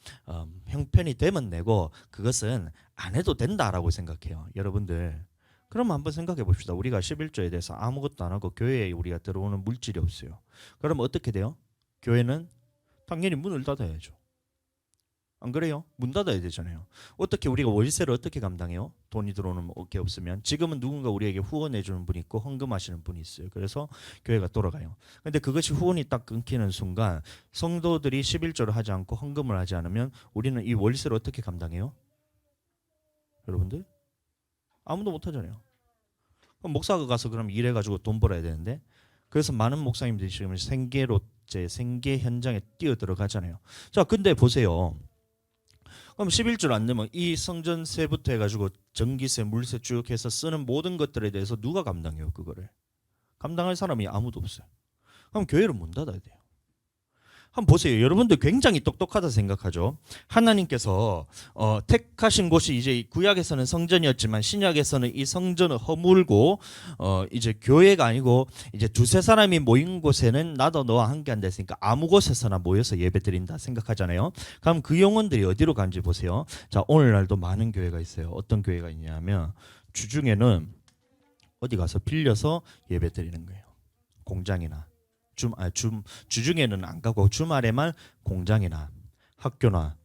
형편이 되면 내고 그것은 안 해도 된다라고 생각해요. 여러분들 그럼 한번 생각해 봅시다. 우리가 11조에 대해서 아무것도 안 하고 교회에 우리가 들어오는 물질이 없어요. 그럼 어떻게 돼요? 교회는 당연히 문을 닫아야죠. 안 그래요? 문 닫아야 되잖아요. 어떻게 우리가 월세를 어떻게 감당해요? 돈이 들어오는 게 없으면. 지금은 누군가 우리에게 후원해 주는 분이 있고 헌금하시는 분이 있어요. 그래서 교회가 돌아가요. 근데 그것이 후원이 딱 끊기는 순간 성도들이 11조를 하지 않고 헌금을 하지 않으면 우리는 이 월세를 어떻게 감당해요? 여러분들? 아무도 못 하잖아요. 그럼 목사가 가서 그럼 일해 가지고 돈 벌어야 되는데, 그래서 많은 목사님들이 지금 생계 현장에 뛰어 들어가잖아요. 자, 근데 보세요. 그럼 11줄 안 되면 이 성전세부터 해가지고 전기세, 물세 쭉 해서 쓰는 모든 것들에 대해서 누가 감당해요? 그거를 감당할 사람이 아무도 없어요. 그럼 교회를 문 닫아야 돼요. 한번 보세요. 여러분들 굉장히 똑똑하다 생각하죠. 하나님께서 택하신 곳이 이제 구약에서는 성전이었지만 신약에서는 이 성전을 허물고 이제 교회가 아니고 이제 두세 사람이 모인 곳에는 나도 너와 함께 한다 했으니까 아무 곳에서나 모여서 예배드린다 생각하잖아요. 그럼 그 영혼들이 어디로 간지 보세요. 자, 오늘날도 많은 교회가 있어요. 어떤 교회가 있냐면 주중에는 어디 가서 빌려서 예배드리는 거예요. 공장이나 주중에는 안 가고 주말에만 공장이나 학교나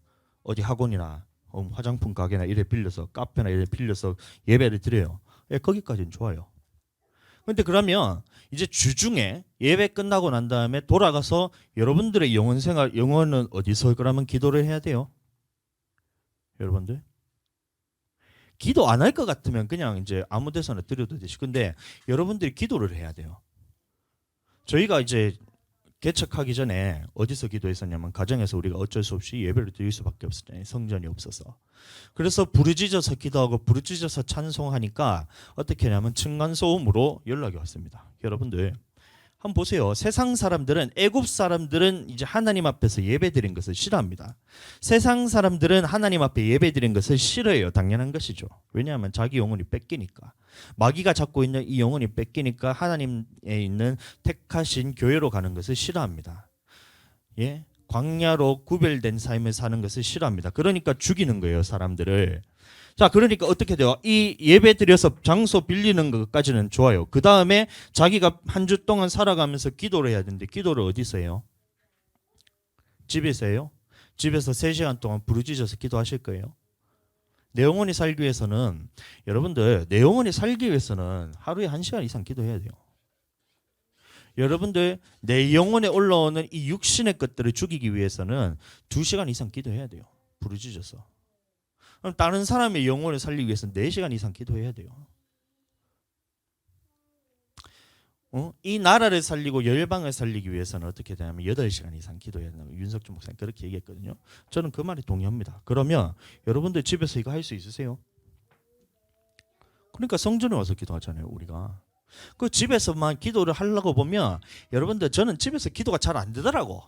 어디 학원이나 화장품 가게나 이래 빌려서 카페나 이래 빌려서 예배를 드려요. 예, 거기까지는 좋아요. 근데 그러면 이제 주중에 예배 끝나고 난 다음에 돌아가서 여러분들의 영혼은 어디서 그러면 기도를 해야 돼요? 여러분들? 기도 안 할 것 같으면 그냥 이제 아무 데서나 드려도 되지. 근데 여러분들이 기도를 해야 돼요. 저희가 이제 개척하기 전에 어디서 기도했었냐면 가정에서 우리가 어쩔 수 없이 예배를 드릴 수밖에 없었잖아요. 성전이 없어서. 그래서 부르짖어서 기도하고 부르짖어서 찬송하니까 어떻게 하냐면 층간소음으로 연락이 왔습니다. 여러분들 한번 보세요. 세상 사람들은 애굽 사람들은 이제 하나님 앞에서 예배드린 것을 싫어합니다. 세상 사람들은 하나님 앞에 예배드린 것을 싫어해요. 당연한 것이죠. 왜냐하면 자기 영혼이 뺏기니까. 마귀가 잡고 있는 이 영혼이 뺏기니까 하나님에 있는 택하신 교회로 가는 것을 싫어합니다. 예? 광야로 구별된 삶을 사는 것을 싫어합니다. 그러니까 죽이는 거예요, 사람들을. 자, 그러니까 어떻게 돼요? 이 예배 드려서 장소 빌리는 것까지는 좋아요. 그 다음에 자기가 한 주 동안 살아가면서 기도를 해야 되는데 기도를 어디서 해요? 집에서 해요? 집에서 3시간 동안 부르짖어서 기도하실 거예요? 내 영혼이 살기 위해서는 여러분들 내 영혼이 살기 위해서는 하루에 1시간 이상 기도해야 돼요. 여러분들 내 영혼에 올라오는 이 육신의 것들을 죽이기 위해서는 2시간 이상 기도해야 돼요. 부르짖어서. 그럼 다른 사람의 영혼을 살리기 위해서는 4시간 이상 기도해야 돼요. 이 나라를 살리고 열방을 살리기 위해서는 어떻게 되냐면 8시간 이상 기도해야 된다고 윤석준 목사님 그렇게 얘기했거든요. 저는 그 말에 동의합니다. 그러면 여러분들 집에서 이거 할 수 있으세요? 그러니까 성전에 와서 기도하잖아요, 우리가. 그 집에서만 기도를 하려고 보면 여러분들 저는 집에서 기도가 잘 안 되더라고.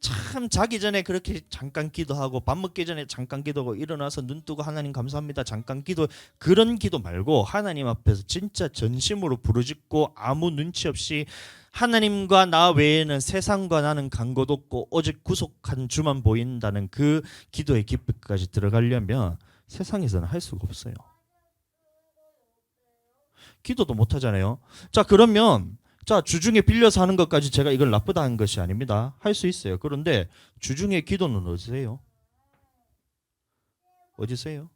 참 자기 전에 그렇게 잠깐 기도하고 밥 먹기 전에 잠깐 기도하고 일어나서 눈 뜨고 하나님 감사합니다 잠깐 기도, 그런 기도 말고 하나님 앞에서 진짜 전심으로 부르짖고 아무 눈치 없이 하나님과 나 외에는 세상과 나는 간 것 없고 오직 구속한 주만 보인다는 그 기도의 깊이까지 들어가려면 세상에서는 할 수가 없어요. 기도도 못 하잖아요. 자, 그러면 자, 주중에 빌려서 하는 것까지 제가 이걸 나쁘다 하는 것이 아닙니다. 할 수 있어요. 그런데 주중에 기도는 어디서 해요? 어디서 해요?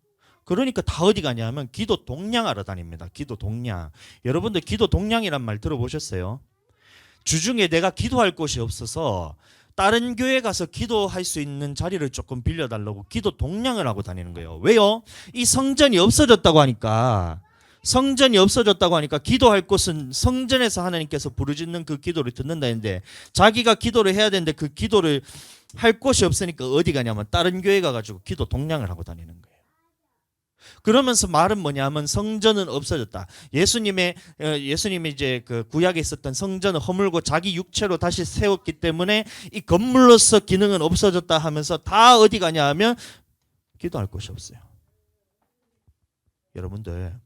그러니까 다 어디 가냐면 기도 동량하러 다닙니다. 기도 동량. 여러분들 기도 동량이란 말 들어보셨어요? 주중에 내가 기도할 곳이 없어서 다른 교회 가서 기도할 수 있는 자리를 조금 빌려달라고 기도 동량을 하고 다니는 거예요. 왜요? 이 성전이 없어졌다고 하니까. 성전이 없어졌다고 하니까 기도할 곳은 성전에서 하나님께서 부르짖는 그 기도를 듣는다 했는데 자기가 기도를 해야 되는데 그 기도를 할 곳이 없으니까 어디 가냐면 다른 교회 가가지고 기도 동량을 하고 다니는 거예요. 그러면서 말은 뭐냐면 성전은 없어졌다. 예수님이 이제 그 구약에 있었던 성전을 허물고 자기 육체로 다시 세웠기 때문에 이 건물로서 기능은 없어졌다 하면서 다 어디 가냐 하면 기도할 곳이 없어요. 여러분들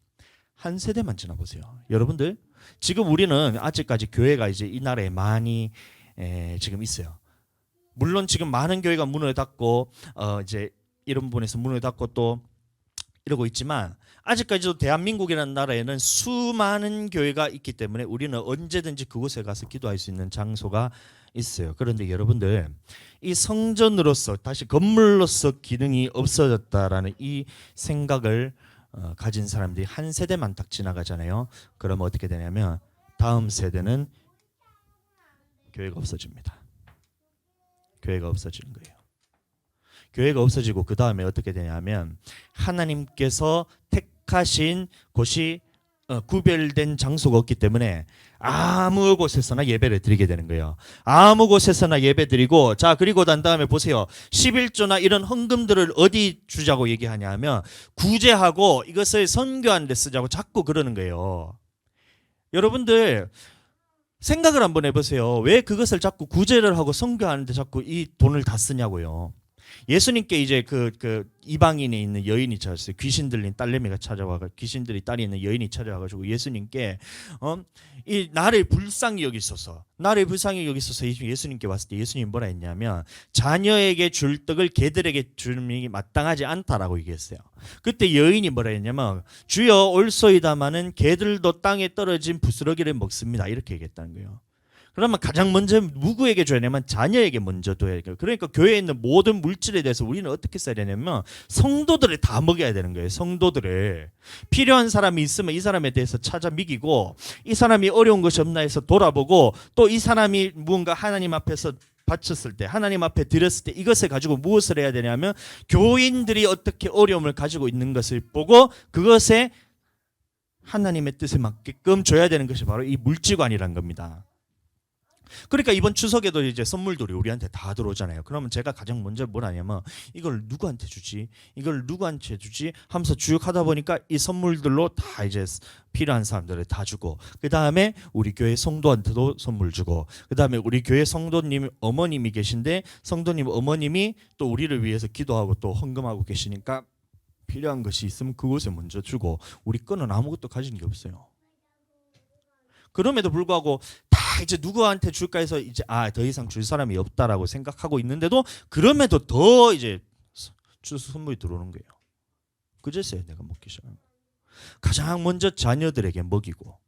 한 세대만 지나보세요. 여러분들 지금 우리는 아직까지 교회가 이제 이 나라에 많이 지금 있어요. 물론 지금 많은 교회가 문을 닫고 이제 이런 부분에서 문을 닫고 또 이러고 있지만 아직까지도 대한민국이라는 나라에는 수많은 교회가 있기 때문에 우리는 언제든지 그곳에 가서 기도할 수 있는 장소가 있어요. 그런데 여러분들 이 성전으로서 다시 건물로서 기능이 없어졌다라는 이 생각을 가진 사람들이 한 세대만 딱 지나가잖아요. 그러면 어떻게 되냐면 다음 세대는 교회가 없어집니다. 교회가 없어지는 거예요. 교회가 없어지고 그 다음에 어떻게 되냐면 하나님께서 택하신 곳이 구별된 장소가 없기 때문에 아무 곳에서나 예배를 드리게 되는 거예요. 아무 곳에서나 예배 드리고 자 그리고 난 다음에 보세요. 11조나 이런 헌금들을 어디 주자고 얘기하냐 하면 구제하고 이것을 선교하는 데 쓰자고 자꾸 그러는 거예요. 여러분들 생각을 한번 해보세요. 왜 그것을 자꾸 구제를 하고 선교하는데 자꾸 이 돈을 다 쓰냐고요. 예수님께 이제 그 이방인에 있는 여인이 찾았어요. 귀신 들린 딸내미가 찾아와가 귀신들이 딸이 있는 여인이 찾아와가지고 예수님께 이 나를 불쌍히 여기소서, 나를 불쌍히 여기소서 예수님께 왔을 때 예수님 뭐라 했냐면 자녀에게 줄 떡을 개들에게 주는 게 마땅하지 않다라고 얘기했어요. 그때 여인이 뭐라 했냐면 주여 올소이다마는 개들도 땅에 떨어진 부스러기를 먹습니다 이렇게 얘기했다는 거예요. 그러면 가장 먼저 누구에게 줘야 되냐면 자녀에게 먼저 줘야 돼요. 그러니까 교회에 있는 모든 물질에 대해서 우리는 어떻게 써야 되냐면 성도들을 다 먹여야 되는 거예요. 성도들을. 필요한 사람이 있으면 이 사람에 대해서 찾아 미기고 이 사람이 어려운 것이 없나 해서 돌아보고 또 이 사람이 무언가 하나님 앞에서 바쳤을 때 하나님 앞에 드렸을 때 이것을 가지고 무엇을 해야 되냐면 교인들이 어떻게 어려움을 가지고 있는 것을 보고 그것에 하나님의 뜻에 맞게끔 줘야 되는 것이 바로 이 물질관이란 겁니다. 그러니까 이번 추석에도 이제 선물들이 우리한테 다 들어오잖아요. 그러면 제가 가장 먼저 뭘 하냐면 이걸 누구한테 주지? 이걸 누구한테 주지? 하면서 쭉 하다 보니까 이 선물들로 다 이제 필요한 사람들을 다 주고 그 다음에 우리 교회 성도한테도 선물 주고 그 다음에 우리 교회 성도님 어머님이 계신데 성도님 어머님이 또 우리를 위해서 기도하고 또 헌금하고 계시니까 필요한 것이 있으면 그곳에 먼저 주고 우리 거는 아무것도 가진 게 없어요. 그럼에도 불구하고 다 이제 누구한테 줄까 해서 이제 더 이상 줄 사람이 없다라고 생각하고 있는데도 그럼에도 더 이제 선물이 들어오는 거예요. 그제서야 내가 먹기 시작하는 거예요. 가장 먼저 자녀들에게 먹이고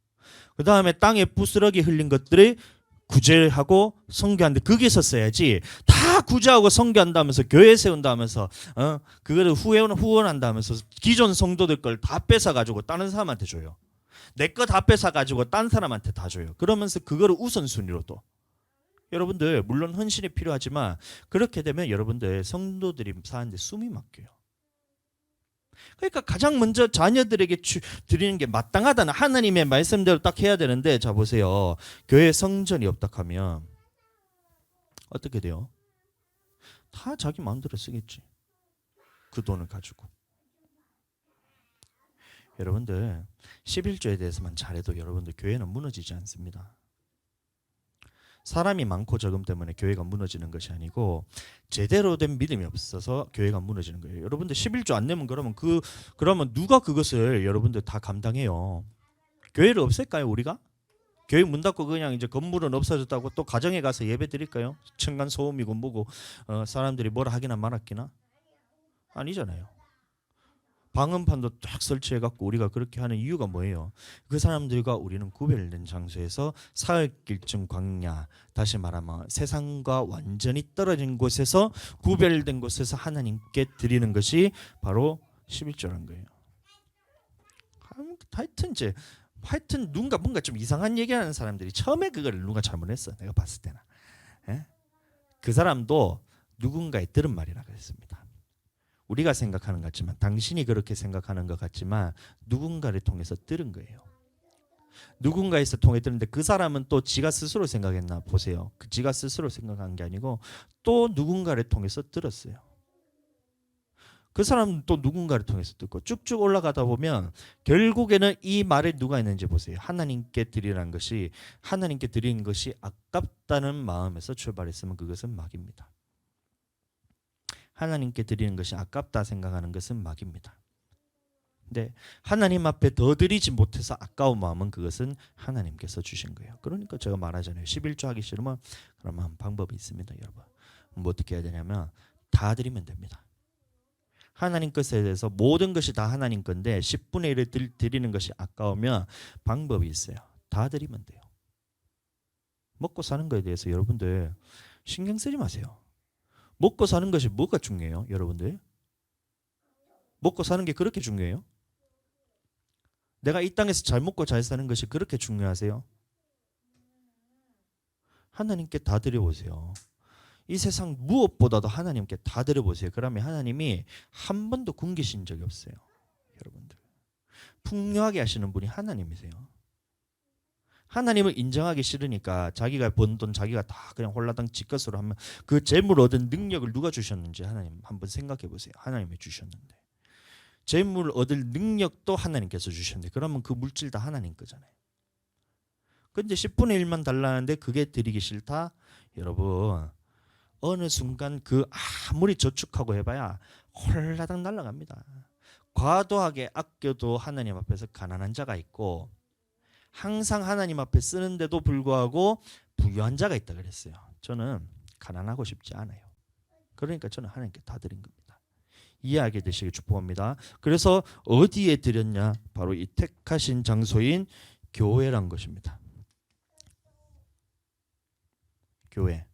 그 다음에 땅에 부스러기 흘린 것들을 구제하고 선교하는데 거기서 써야지 다 구제하고 선교한다면서 교회 세운다면서 그거를 후원한다면서 기존 성도들 걸 다 뺏어가지고 다른 사람한테 줘요. 내 거 다 뺏어가지고 딴 사람한테 다 줘요. 그러면서 그거를 우선순위로 또 여러분들 물론 헌신이 필요하지만 그렇게 되면 여러분들 성도들이 사는데 숨이 막혀요. 그러니까 가장 먼저 자녀들에게 드리는 게 마땅하다는 하나님의 말씀대로 딱 해야 되는데 자 보세요. 교회 성전이 없다 하면 어떻게 돼요? 다 자기 마음대로 쓰겠지. 그 돈을 가지고. 여러분들 11조에 대해서만 잘해도 여러분들 교회는 무너지지 않습니다. 사람이 많고 적음 때문에 교회가 무너지는 것이 아니고 제대로 된 믿음이 없어서 교회가 무너지는 거예요. 여러분들 11조 안 내면 그러면 누가 그것을 여러분들 다 감당해요? 교회를 없앨까요, 우리가? 교회 문 닫고 그냥 이제 건물은 없어졌다고 또 가정에 가서 예배 드릴까요? 층간 소음이고 뭐고 사람들이 뭐라 하기나 말았기나? 아니잖아요. 방음판도 딱 설치해갖고 우리가 그렇게 하는 이유가 뭐예요? 그 사람들과 우리는 구별된 장소에서 사흘길쯤 광야, 다시 말하면 세상과 완전히 떨어진 곳에서 구별된 곳에서 하나님께 드리는 것이 바로 11조란 거예요. 하여튼 누군가 뭔가 좀 이상한 얘기하는 사람들이 처음에 그걸 누가 잘못했어. 내가 봤을 때는 그 사람도 누군가의 들은 말이라 그랬습니다. 우리가 생각하는 것 같지만 당신이 그렇게 생각하는 것 같지만 누군가를 통해서 들은 거예요. 누군가에서 통해 들었는데 그 사람은 또 지가 스스로 생각했나 보세요. 그 지가 스스로 생각한 게 아니고 또 누군가를 통해서 들었어요. 그 사람은 또 누군가를 통해서 듣고 쭉쭉 올라가다 보면 결국에는 이 말에 누가 있는지 보세요. 하나님께 드리라는 것이 하나님께 드리는 것이 아깝다는 마음에서 출발했으면 그것은 막입니다. 하나님께 드리는 것이 아깝다 생각하는 것은 막입니다. 근데 하나님 앞에 더 드리지 못해서 아까운 마음은 그것은 하나님께서 주신 거예요. 그러니까 제가 말하잖아요. 11조 하기 싫으면 그러면 방법이 있습니다, 여러분. 뭐 어떻게 해야 되냐면 다 드리면 됩니다. 하나님 것에 대해서 모든 것이 다 하나님 건데 10분의 1을 드리는 것이 아까우면 방법이 있어요. 다 드리면 돼요. 먹고 사는 것에 대해서 여러분들 신경 쓰지 마세요. 먹고 사는 것이 뭐가 중요해요, 여러분들? 먹고 사는 게 그렇게 중요해요? 내가 이 땅에서 잘 먹고 잘 사는 것이 그렇게 중요하세요? 하나님께 다 드려보세요. 이 세상 무엇보다도 하나님께 다 드려보세요. 그러면 하나님이 한 번도 굶기신 적이 없어요. 여러분들 풍요하게 하시는 분이 하나님이세요. 하나님을 인정하기 싫으니까 자기가 번 돈 자기가 다 그냥 홀라당 지것으로 하면 그 재물 얻은 능력을 누가 주셨는지 하나님 한번 생각해 보세요. 하나님이 주셨는데 재물 얻을 능력도 하나님께서 주셨는데 그러면 그 물질 다 하나님 거잖아요. 근데 10분의 1만 달라는데 그게 드리기 싫다? 여러분 어느 순간 그 아무리 저축하고 해봐야 홀라당 날아갑니다. 과도하게 아껴도 하나님 앞에서 가난한 자가 있고 항상 하나님 앞에 쓰는데도 불구하고 부유한 자가 있다 그랬어요. 저는 가난하고 싶지 않아요. 그러니까 저는 하나님께 다 드린 겁니다. 이해하게 되시길 축복합니다. 그래서 어디에 드렸냐? 바로 이 택하신 장소인 교회란 것입니다. 교회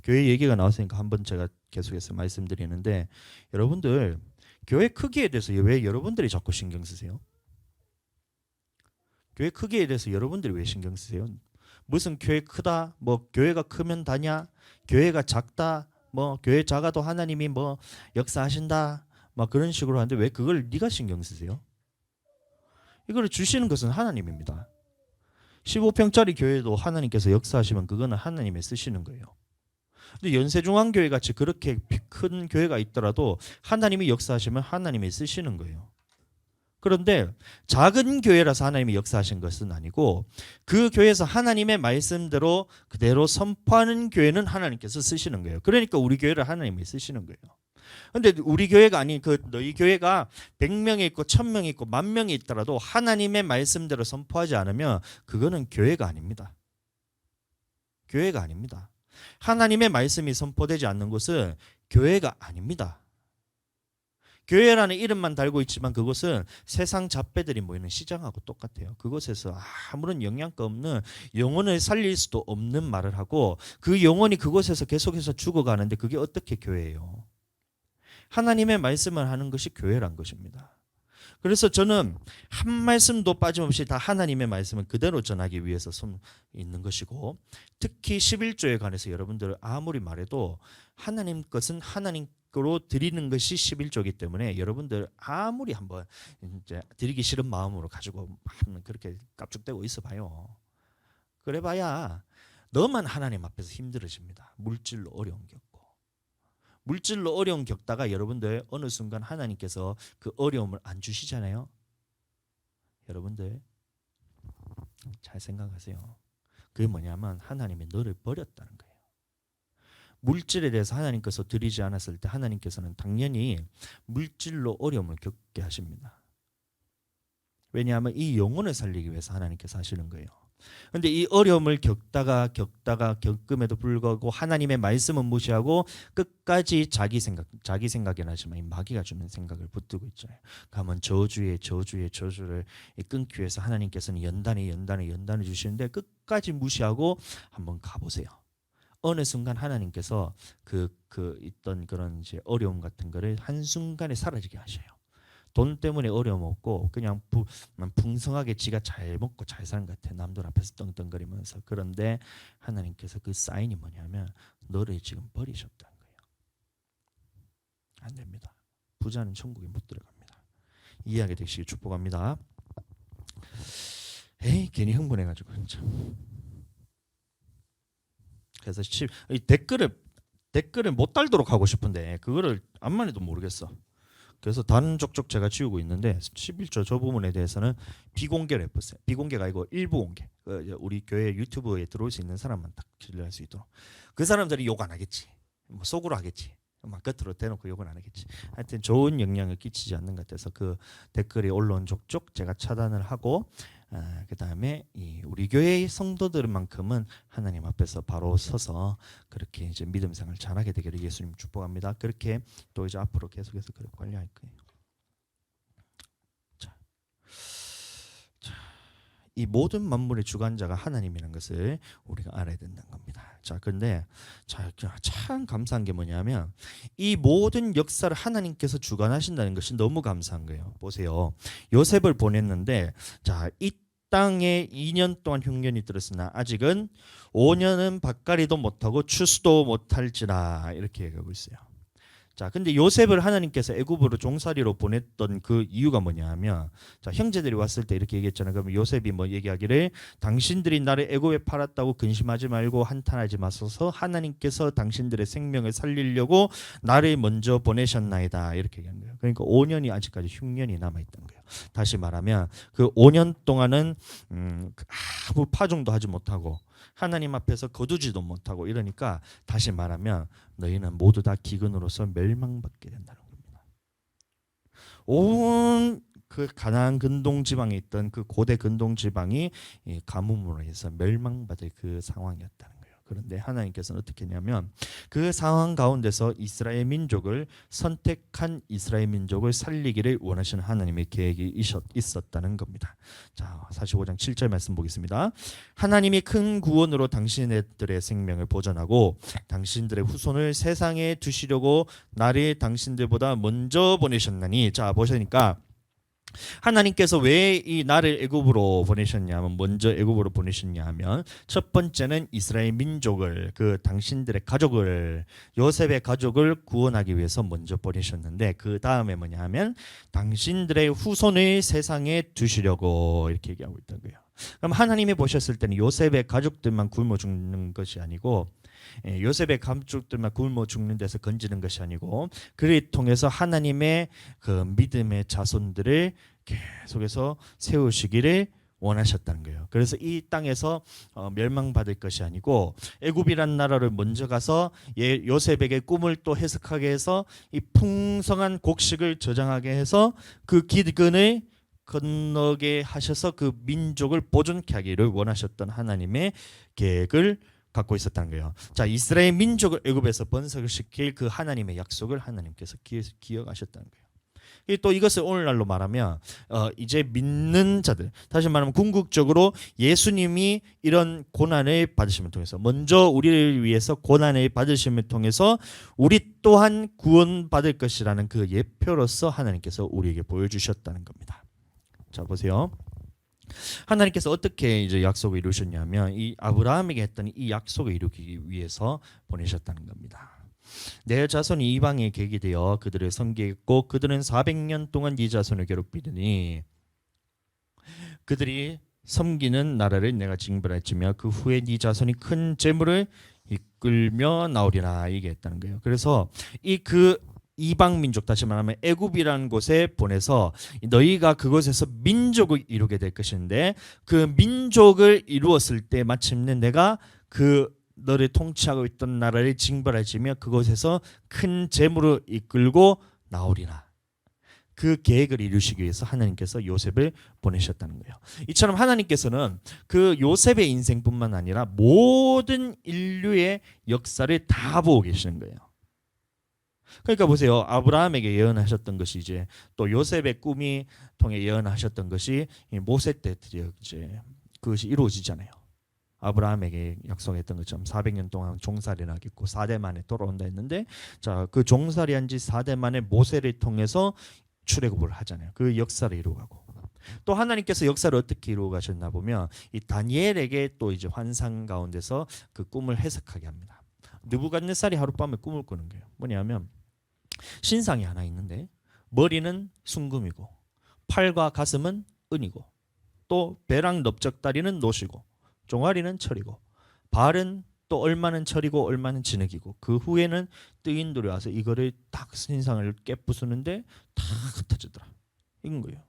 얘기가 나왔으니까 한번 제가 계속해서 말씀드리는데 여러분들 교회 크기에 대해서 왜 여러분들이 자꾸 신경 쓰세요? 교회 크기에 대해서 여러분들이 왜 신경 쓰세요? 무슨 교회 크다, 뭐 교회가 크면 다냐, 교회가 작다, 뭐 교회 작아도 하나님이 뭐 역사하신다, 막 그런 식으로 하는데 왜 그걸 네가 신경 쓰세요? 이걸 주시는 것은 하나님입니다. 15평짜리 교회도 하나님께서 역사하시면 그거는 하나님이 쓰시는 거예요. 근데 연세중앙교회 같이 그렇게 큰 교회가 있더라도 하나님이 역사하시면 하나님이 쓰시는 거예요. 그런데 작은 교회라서 하나님이 역사하신 것은 아니고 그 교회에서 하나님의 말씀대로 그대로 선포하는 교회는 하나님께서 쓰시는 거예요. 그러니까 우리 교회를 하나님이 쓰시는 거예요. 근데 우리 교회가 아닌 그 너희 교회가 100명이 있고 1000명이 있고 10,000명이 있더라도 하나님의 말씀대로 선포하지 않으면 그거는 교회가 아닙니다. 교회가 아닙니다. 하나님의 말씀이 선포되지 않는 곳은 교회가 아닙니다. 교회라는 이름만 달고 있지만 그곳은 세상 잡배들이 모이는 시장하고 똑같아요. 그곳에서 아무런 영양가 없는 영혼을 살릴 수도 없는 말을 하고 그 영혼이 그곳에서 계속해서 죽어가는데 그게 어떻게 교회예요? 하나님의 말씀을 하는 것이 교회란 것입니다. 그래서 저는 한 말씀도 빠짐없이 다 하나님의 말씀을 그대로 전하기 위해서 있는 것이고 특히 11조에 관해서 여러분들 아무리 말해도 하나님 것은 하나님으로 드리는 것이 11조이기 때문에 여러분들 아무리 한번 이제 드리기 싫은 마음으로 가지고 그렇게 깝죽대고 있어봐요. 그래봐야 너만 하나님 앞에서 힘들어집니다. 물질로 어려움 겪고. 물질로 어려움 겪다가 여러분들 어느 순간 하나님께서 그 어려움을 안 주시잖아요. 여러분들 잘 생각하세요. 그게 뭐냐면 하나님이 너를 버렸다는 거예요. 물질에 대해서 하나님께서 드리지 않았을 때 하나님께서는 당연히 물질로 어려움을 겪게 하십니다. 왜냐하면 이 영혼을 살리기 위해서 하나님께서 하시는 거예요. 그런데 이 어려움을 겪음에도 불구하고 하나님의 말씀은 무시하고 끝까지 자기 생각이 나지만 마귀가 주는 생각을 붙들고 있잖아요. 가면 저주를 끊기 위해서 하나님께서는 연단을 주시는데 끝까지 무시하고 한번 가보세요. 어느 순간 하나님께서 그 있던 그런 이제 어려움 같은 거를 한순간에 사라지게 하셔요. 돈 때문에 어려움 없고 그냥 풍성하게 지가 잘 먹고 잘 사는 것 같아. 남들 앞에서 떵떵거리면서. 그런데 하나님께서 그 사인이 뭐냐면 너를 지금 버리셨다는 거예요. 안 됩니다. 부자는 천국에 못 들어갑니다. 이해하게 되시길 축복합니다. 괜히 흥분해가지고 참. 그래서 이 댓글을 못 달도록 하고 싶은데 그거를 암만 해도 모르겠어. 그래서 단족족 제가 지우고 있는데 11조 저 부분에 대해서는 비공개로 해봤어요. 비공개가 아니고 일부 공개. 우리 교회 유튜브에 들어올 수 있는 사람만 딱 신뢰할 수 있도록. 그 사람들이 욕 안 하겠지. 뭐 속으로 하겠지. 막 겉으로 대놓고 욕은 안 하겠지. 하여튼 좋은 영향을 끼치지 않는 것 같아서 그 댓글이 올라온 족족 제가 차단을 하고 그 다음에 우리 교회의 성도들만큼은 하나님 앞에서 바로 서서 그렇게 이제 믿음 생활 잘하게 되기를 예수님 축복합니다. 그렇게 또 이제 앞으로 계속해서 그렇게 관리할 거예요. 이 모든 만물의 주관자가 하나님이라는 것을 우리가 알아야 된다는 겁니다. 자, 그런데 참 감사한 게 뭐냐면 이 모든 역사를 하나님께서 주관하신다는 것이 너무 감사한 거예요. 보세요. 요셉을 보냈는데 이 땅에 2년 동안 흉년이 들었으나 아직은 5년은 밭갈이도 못하고 추수도 못할지라 이렇게 얘기하고 있어요. 자, 근데 요셉을 하나님께서 애굽으로 종살이로 보냈던 그 이유가 뭐냐면 형제들이 왔을 때 이렇게 얘기했잖아요. 그러면 요셉이 뭐 얘기하기를 당신들이 나를 애굽에 팔았다고 근심하지 말고 한탄하지 마소서 하나님께서 당신들의 생명을 살리려고 나를 먼저 보내셨나이다 이렇게 얘기한 거예요. 그러니까 5년이 아직까지 흉년이 남아있던 거예요. 다시 말하면 그 5년 동안은 아무 파종도 하지 못하고 하나님 앞에서 거두지도 못하고 이러니까 다시 말하면 너희는 모두 다 기근으로서 멸망받게 된다는 겁니다. 온 그 가나안 근동 지방에 있던 그 고대 근동 지방이 가뭄으로 해서 멸망받을 그 상황이었다는 거예요. 그런데 하나님께서는 어떻게 했냐면 그 상황 가운데서 이스라엘 민족을 선택한 이스라엘 민족을 살리기를 원하시는 하나님의 계획이 있었다는 겁니다. 자, 45장 7절 말씀 보겠습니다. 하나님이 큰 구원으로 당신들의 생명을 보전하고 당신들의 후손을 세상에 두시려고 나를 당신들보다 먼저 보내셨나니. 자, 보시니까 하나님께서 왜 이 나를 애굽으로 보내셨냐면 먼저 애굽으로 보내셨냐면 첫 번째는 이스라엘 민족을 그 당신들의 가족을 요셉의 가족을 구원하기 위해서 먼저 보내셨는데 그 다음에 뭐냐면 당신들의 후손을 세상에 두시려고 이렇게 얘기하고 있던 거예요. 그럼 하나님이 보셨을 때는 요셉의 가족들만 굶어 죽는 것이 아니고 요셉의 가족들만 굶어 죽는 데서 건지는 것이 아니고 그를 통해서 하나님의 그 믿음의 자손들을 계속해서 세우시기를 원하셨다는 거예요. 그래서 이 땅에서 멸망받을 것이 아니고 애굽이란 나라를 먼저 가서 요셉에게 꿈을 또 해석하게 해서 이 풍성한 곡식을 저장하게 해서 그 기근을 건너게 하셔서 그 민족을 보존케 하기를 원하셨던 하나님의 계획을 갖고 있었다는 거예요. 자, 이스라엘 민족을 애굽에서 번성을 시킬 그 하나님의 약속을 하나님께서 기억하셨다는 거예요. 또 이것을 오늘날로 말하면 이제 믿는 자들, 다시 말하면 궁극적으로 예수님이 이런 고난을 받으심을 통해서 먼저 우리를 위해서 고난을 받으심을 통해서 우리 또한 구원받을 것이라는 그 예표로서 하나님께서 우리에게 보여주셨다는 겁니다. 자, 보세요. 하나님께서 어떻게 이제 약속을 이루셨냐면 이 아브라함에게 했던 이 약속을 이루기 위해서 보내셨다는 겁니다. 내 자손이 이방에 객이 되어 그들을 섬기겠고 그들은 400년 동안 네 자손을 괴롭히더니 그들이 섬기는 나라를 내가 징벌할지며 그 후에 네 자손이 큰 재물을 이끌며 나오리라 얘기했다는 거예요. 그래서 그 이방 민족, 다시 말하면 애굽이라는 곳에 보내서 너희가 그곳에서 민족을 이루게 될 것인데 그 민족을 이루었을 때 마침내 내가 그 너를 통치하고 있던 나라를 징벌하시며 그곳에서 큰 재물을 이끌고 나오리라. 그 계획을 이루시기 위해서 하나님께서 요셉을 보내셨다는 거예요. 이처럼 하나님께서는 그 요셉의 인생뿐만 아니라 모든 인류의 역사를 다 보고 계시는 거예요. 그러니까 보세요. 아브라함에게 예언하셨던 것이 이제 또 요셉의 꿈이 통해 예언하셨던 것이 모세 때 이제 그것이 이루어지잖아요. 아브라함에게 약속했던 것처럼 400년 동안 종살이를 하겠고 4대 만에 돌아온다 했는데 자, 그 종살이한 지 4대 만에 모세를 통해서 출애굽을 하잖아요. 그 역사를 이루어가고 또 하나님께서 역사를 어떻게 이루어가셨나 보면 이 다니엘에게 또 이제 환상 가운데서 그 꿈을 해석하게 합니다. 느부갓네살이 하룻밤에 꿈을 꾸는 거예요. 뭐냐면 신상이 하나 있는데 머리는 순금이고 팔과 가슴은 은이고 또 배랑 넓적다리는 노시고 종아리는 철이고 발은 또 얼마는 철이고 얼마는 진흙이고 그 후에는 뜨인돌이 와서 이거를 딱 신상을 깨부수는데 다 흩어지더라. 이건 거예요.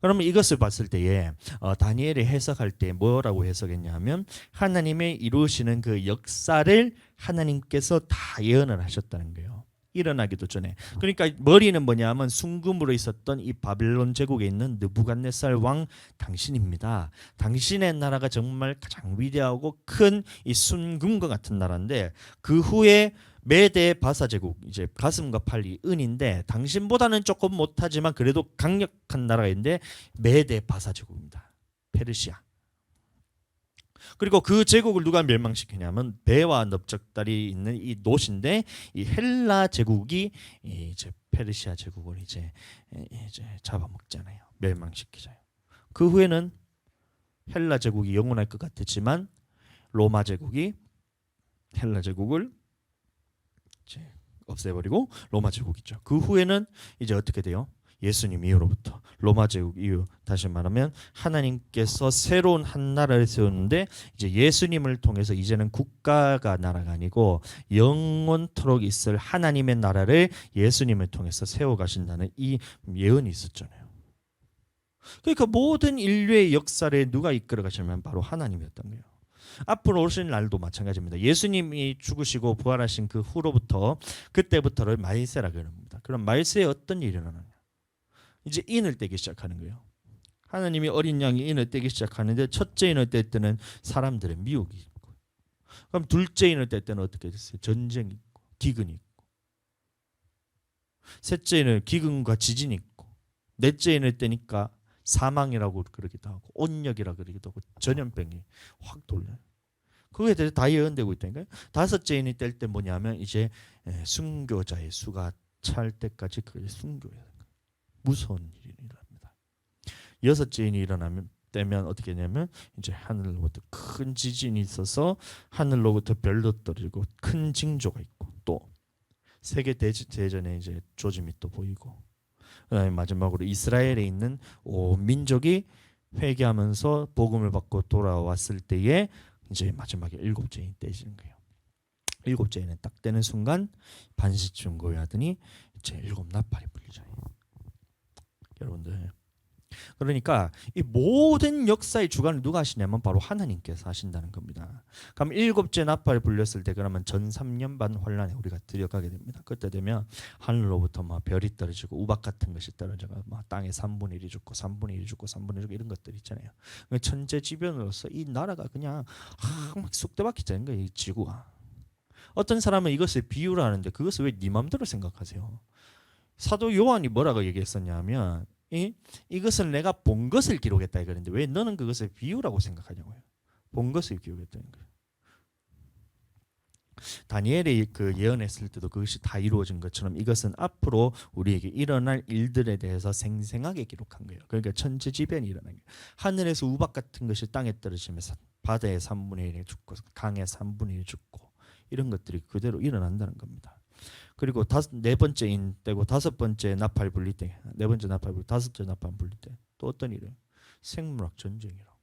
그러면 이것을 봤을 때에 다니엘이 해석할 때 뭐라고 해석했냐면 하나님의 이루시는 그 역사를 하나님께서 다 예언을 하셨다는 거예요. 일어나기도 전에. 그러니까 머리는 뭐냐면 순금으로 있었던 이 바벨론 제국에 있는 느부갓네살 왕 당신입니다. 당신의 나라가 정말 가장 위대하고 큰 이 순금과 같은 나라인데 그 후에 메대 바사 제국, 이제 가슴과 팔이 은인데 당신보다는 조금 못하지만 그래도 강력한 나라가 있는데 메대 바사 제국입니다. 페르시아. 그리고 그 제국을 누가 멸망시키냐면 배와 넓적다리 있는 이 노시인데 이 헬라 제국이 이제 페르시아 제국을 이제 잡아먹잖아요. 멸망시키잖아요. 그 후에는 헬라 제국이 영원할 것 같았지만 로마 제국이 헬라 제국을 이제 없애버리고 로마 제국이죠. 그 후에는 이제 어떻게 돼요? 예수님 이후로부터 로마 제국 이후, 다시 말하면 하나님께서 새로운 한 나라를 세우는데 이제 예수님을 통해서 이제는 국가가 나라가 아니고 영원토록 있을 하나님의 나라를 예수님을 통해서 세워가신다는 이 예언이 있었잖아요. 그러니까 모든 인류의 역사를 누가 이끌어 가시면 바로 하나님이었던 거예요. 앞으로 오실 날도 마찬가지입니다. 예수님이 죽으시고 부활하신 그 후로부터 그때부터를 말세라 그럽니다. 그럼 말세에 어떤 일이 일어나냐? 이제 인을 떼기 시작하는 거예요. 하나님이 어린 양이 인을 떼기 시작하는데 첫째 인을 뗄 때는 사람들의 미혹이 있고, 그럼 둘째 인을 뗄 때는 어떻게 됐어요? 전쟁이 있고 기근이 있고, 셋째 인을 기근과 지진이 있고, 넷째 인을 떼니까 사망이라고 그러기도 하고 온역이라고 그러기도 하고 전염병이 확 돌려요. 그거에 대해서 다 예언되고 있다니까요. 다섯째 인이 뗄 때 뭐냐면 이제 순교자의 수가 찰 때까지 그게 순교해야 돼요. 무서운 일이 일어납니다. 여섯째 인이 일어나면 때면 어떻게 되냐면 이제 하늘로부터 큰 지진이 있어서 하늘로부터 별도 떨어지고 큰 징조가 있고, 또 세계 대전에 이제 조짐이 또 보이고, 그다음에 마지막으로 이스라엘에 있는 온 민족이 회개하면서 복음을 받고 돌아왔을 때에 이제 마지막에 일곱째 인이 떼지는 거예요. 일곱째 인은 딱 떼는 순간 반시쯤 고요하더니 이제 일곱 나팔이 불리잖아요. 여러분들, 그러니까 이 모든 역사의 주관을 누가 하시냐면 바로 하나님께서 하신다는 겁니다. 그럼 일곱째 나팔 불렸을 때 그러면 전 3년 반 환란에 우리가 들어가게 됩니다. 그때 되면 하늘로부터 막 별이 떨어지고 우박 같은 것이 떨어져가 막 땅에 3분의 1이 죽고 3분의 1이 죽고 3분의 1이 죽고 이런 것들 있잖아요. 천재지변으로서 이 나라가 그냥 막 쑥대박히자는 거예요. 이 지구가. 어떤 사람은 이것을 비유를 하는데 그것을 왜 네 맘대로 생각하세요? 사도 요한이 뭐라고 얘기했었냐면 이것은 내가 본 것을 기록했다 그랬는데 왜 너는 그것을 비유라고 생각하냐고요. 본 것을 기록했다는 거예요. 다니엘이 그 예언했을 때도 그것이 다 이루어진 것처럼 이것은 앞으로 우리에게 일어날 일들에 대해서 생생하게 기록한 거예요. 그러니까 천재지변이 일어난 거예요. 하늘에서 우박 같은 것이 땅에 떨어지면서 바다의 3분의 1이 죽고 강의 3분의 1이 죽고 이런 것들이 그대로 일어난다는 겁니다. 그리고 네 번째 인 떼고 다섯 번째 나팔 불릴 때, 네 번째 나팔 불, 다섯째 나팔 불릴 때 또 어떤 일이에요? 생물학 전쟁이라고.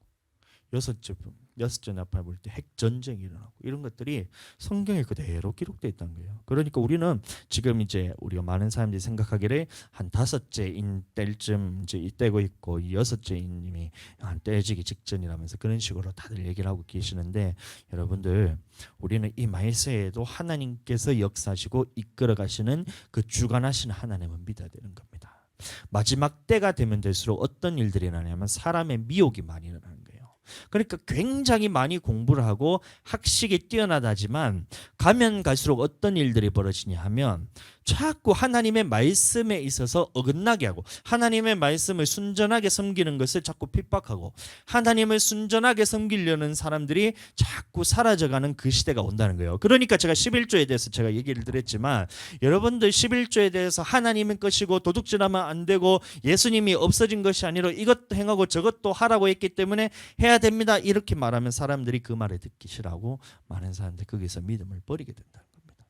여섯째 나팔 불릴 때 핵 전쟁이 일어나고 이런 것들이 성경에 그대로 기록되어 있다는 거예요. 그러니까 우리는 지금 이제 우리가 많은 사람들이 생각하기를 한 다섯째 인 뗄쯤 이제 떼고 있고 이 여섯째 인님이 한 떼지기 직전이라면서 그런 식으로 다들 얘기를 하고 계시는데, 여러분들, 우리는 이 말세에도 하나님께서 역사하시고 이끌어 가시는 그 주관하시는 하나님을 믿어야 되는 겁니다. 마지막 때가 되면 될수록 어떤 일들이 일어나냐면 사람의 미혹이 많이 일어나는 거예요. 그러니까 굉장히 많이 공부를 하고 학식이 뛰어나다지만 가면 갈수록 어떤 일들이 벌어지냐 하면 자꾸 하나님의 말씀에 있어서 어긋나게 하고 하나님의 말씀을 순전하게 섬기는 것을 자꾸 핍박하고 하나님을 순전하게 섬기려는 사람들이 자꾸 사라져가는 그 시대가 온다는 거예요. 그러니까 제가 11조에 대해서 제가 얘기를 드렸지만, 여러분들 11조에 대해서 하나님의 것이고 도둑질하면 안 되고 예수님이 없어진 것이 아니라 이것도 행하고 저것도 하라고 했기 때문에 해야 됩니다, 이렇게 말하면 사람들이 그 말을 듣기 싫어하고 많은 사람들이 거기서 믿음을 버리게 된다는 겁니다.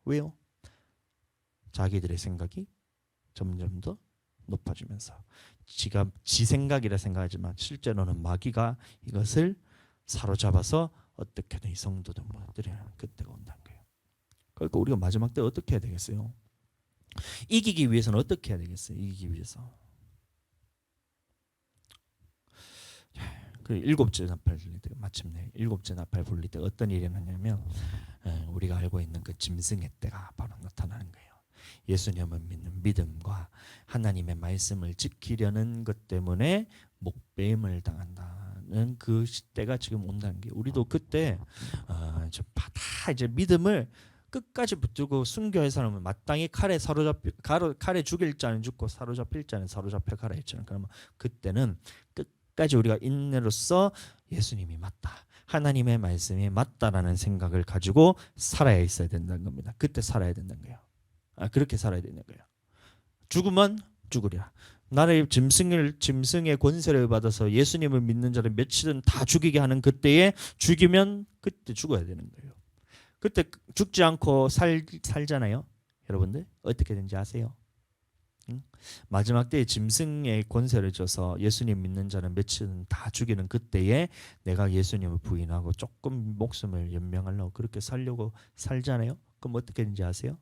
왜요? 자기들의 생각이 점점 더 높아지면서 지가 지 생각이라 생각하지만 실제로는 마귀가 이것을 사로잡아서 어떻게든 이 성도들 무너뜨리는 그때가 온다는 거예요. 그러니까 우리가 마지막 때 어떻게 해야 되겠어요? 이기기 위해서는 어떻게 해야 되겠어요? 이기기 위해서 그 일곱째 나팔 불릴 때, 마침내 일곱째 나팔 불릴 때 어떤 일이 일어나냐면 우리가 알고 있는 그 짐승의 때가 바로 나타나는 거예요. 예수님을 믿는 믿음과 하나님의 말씀을 지키려는 것 때문에 목배임을 당한다는 그 시대가 지금 온다는 게, 우리도 그때 다 이제 믿음을 끝까지 붙들고 순교할 사람은 마땅히 칼에 죽일 자는 죽고 사로잡힐 자는 사로잡혀 가라 했잖아요. 그러면 그때는 끝까지 우리가 인내로서 예수님이 맞다, 하나님의 말씀이 맞다라는 생각을 가지고 살아야 있어야 된다는 겁니다. 그때 살아야 된다는 거예요. 그렇게 살아야 되는 거예요. 죽으면 죽으리라. 나를 짐승의 권세를 받아서 예수님을 믿는 자를 며칠은 다 죽이게 하는 그때에 죽이면 그때 죽어야 되는 거예요. 그때 죽지 않고 살잖아요. 여러분들 어떻게 되는지 아세요? 마지막 때에 짐승의 권세를 줘서 예수님 믿는 자는 며칠은 다 죽이는 그때에 내가 예수님을 부인하고 조금 목숨을 연명하려고 그렇게 살려고 살잖아요. 그럼 어떻게 되는지 아세요?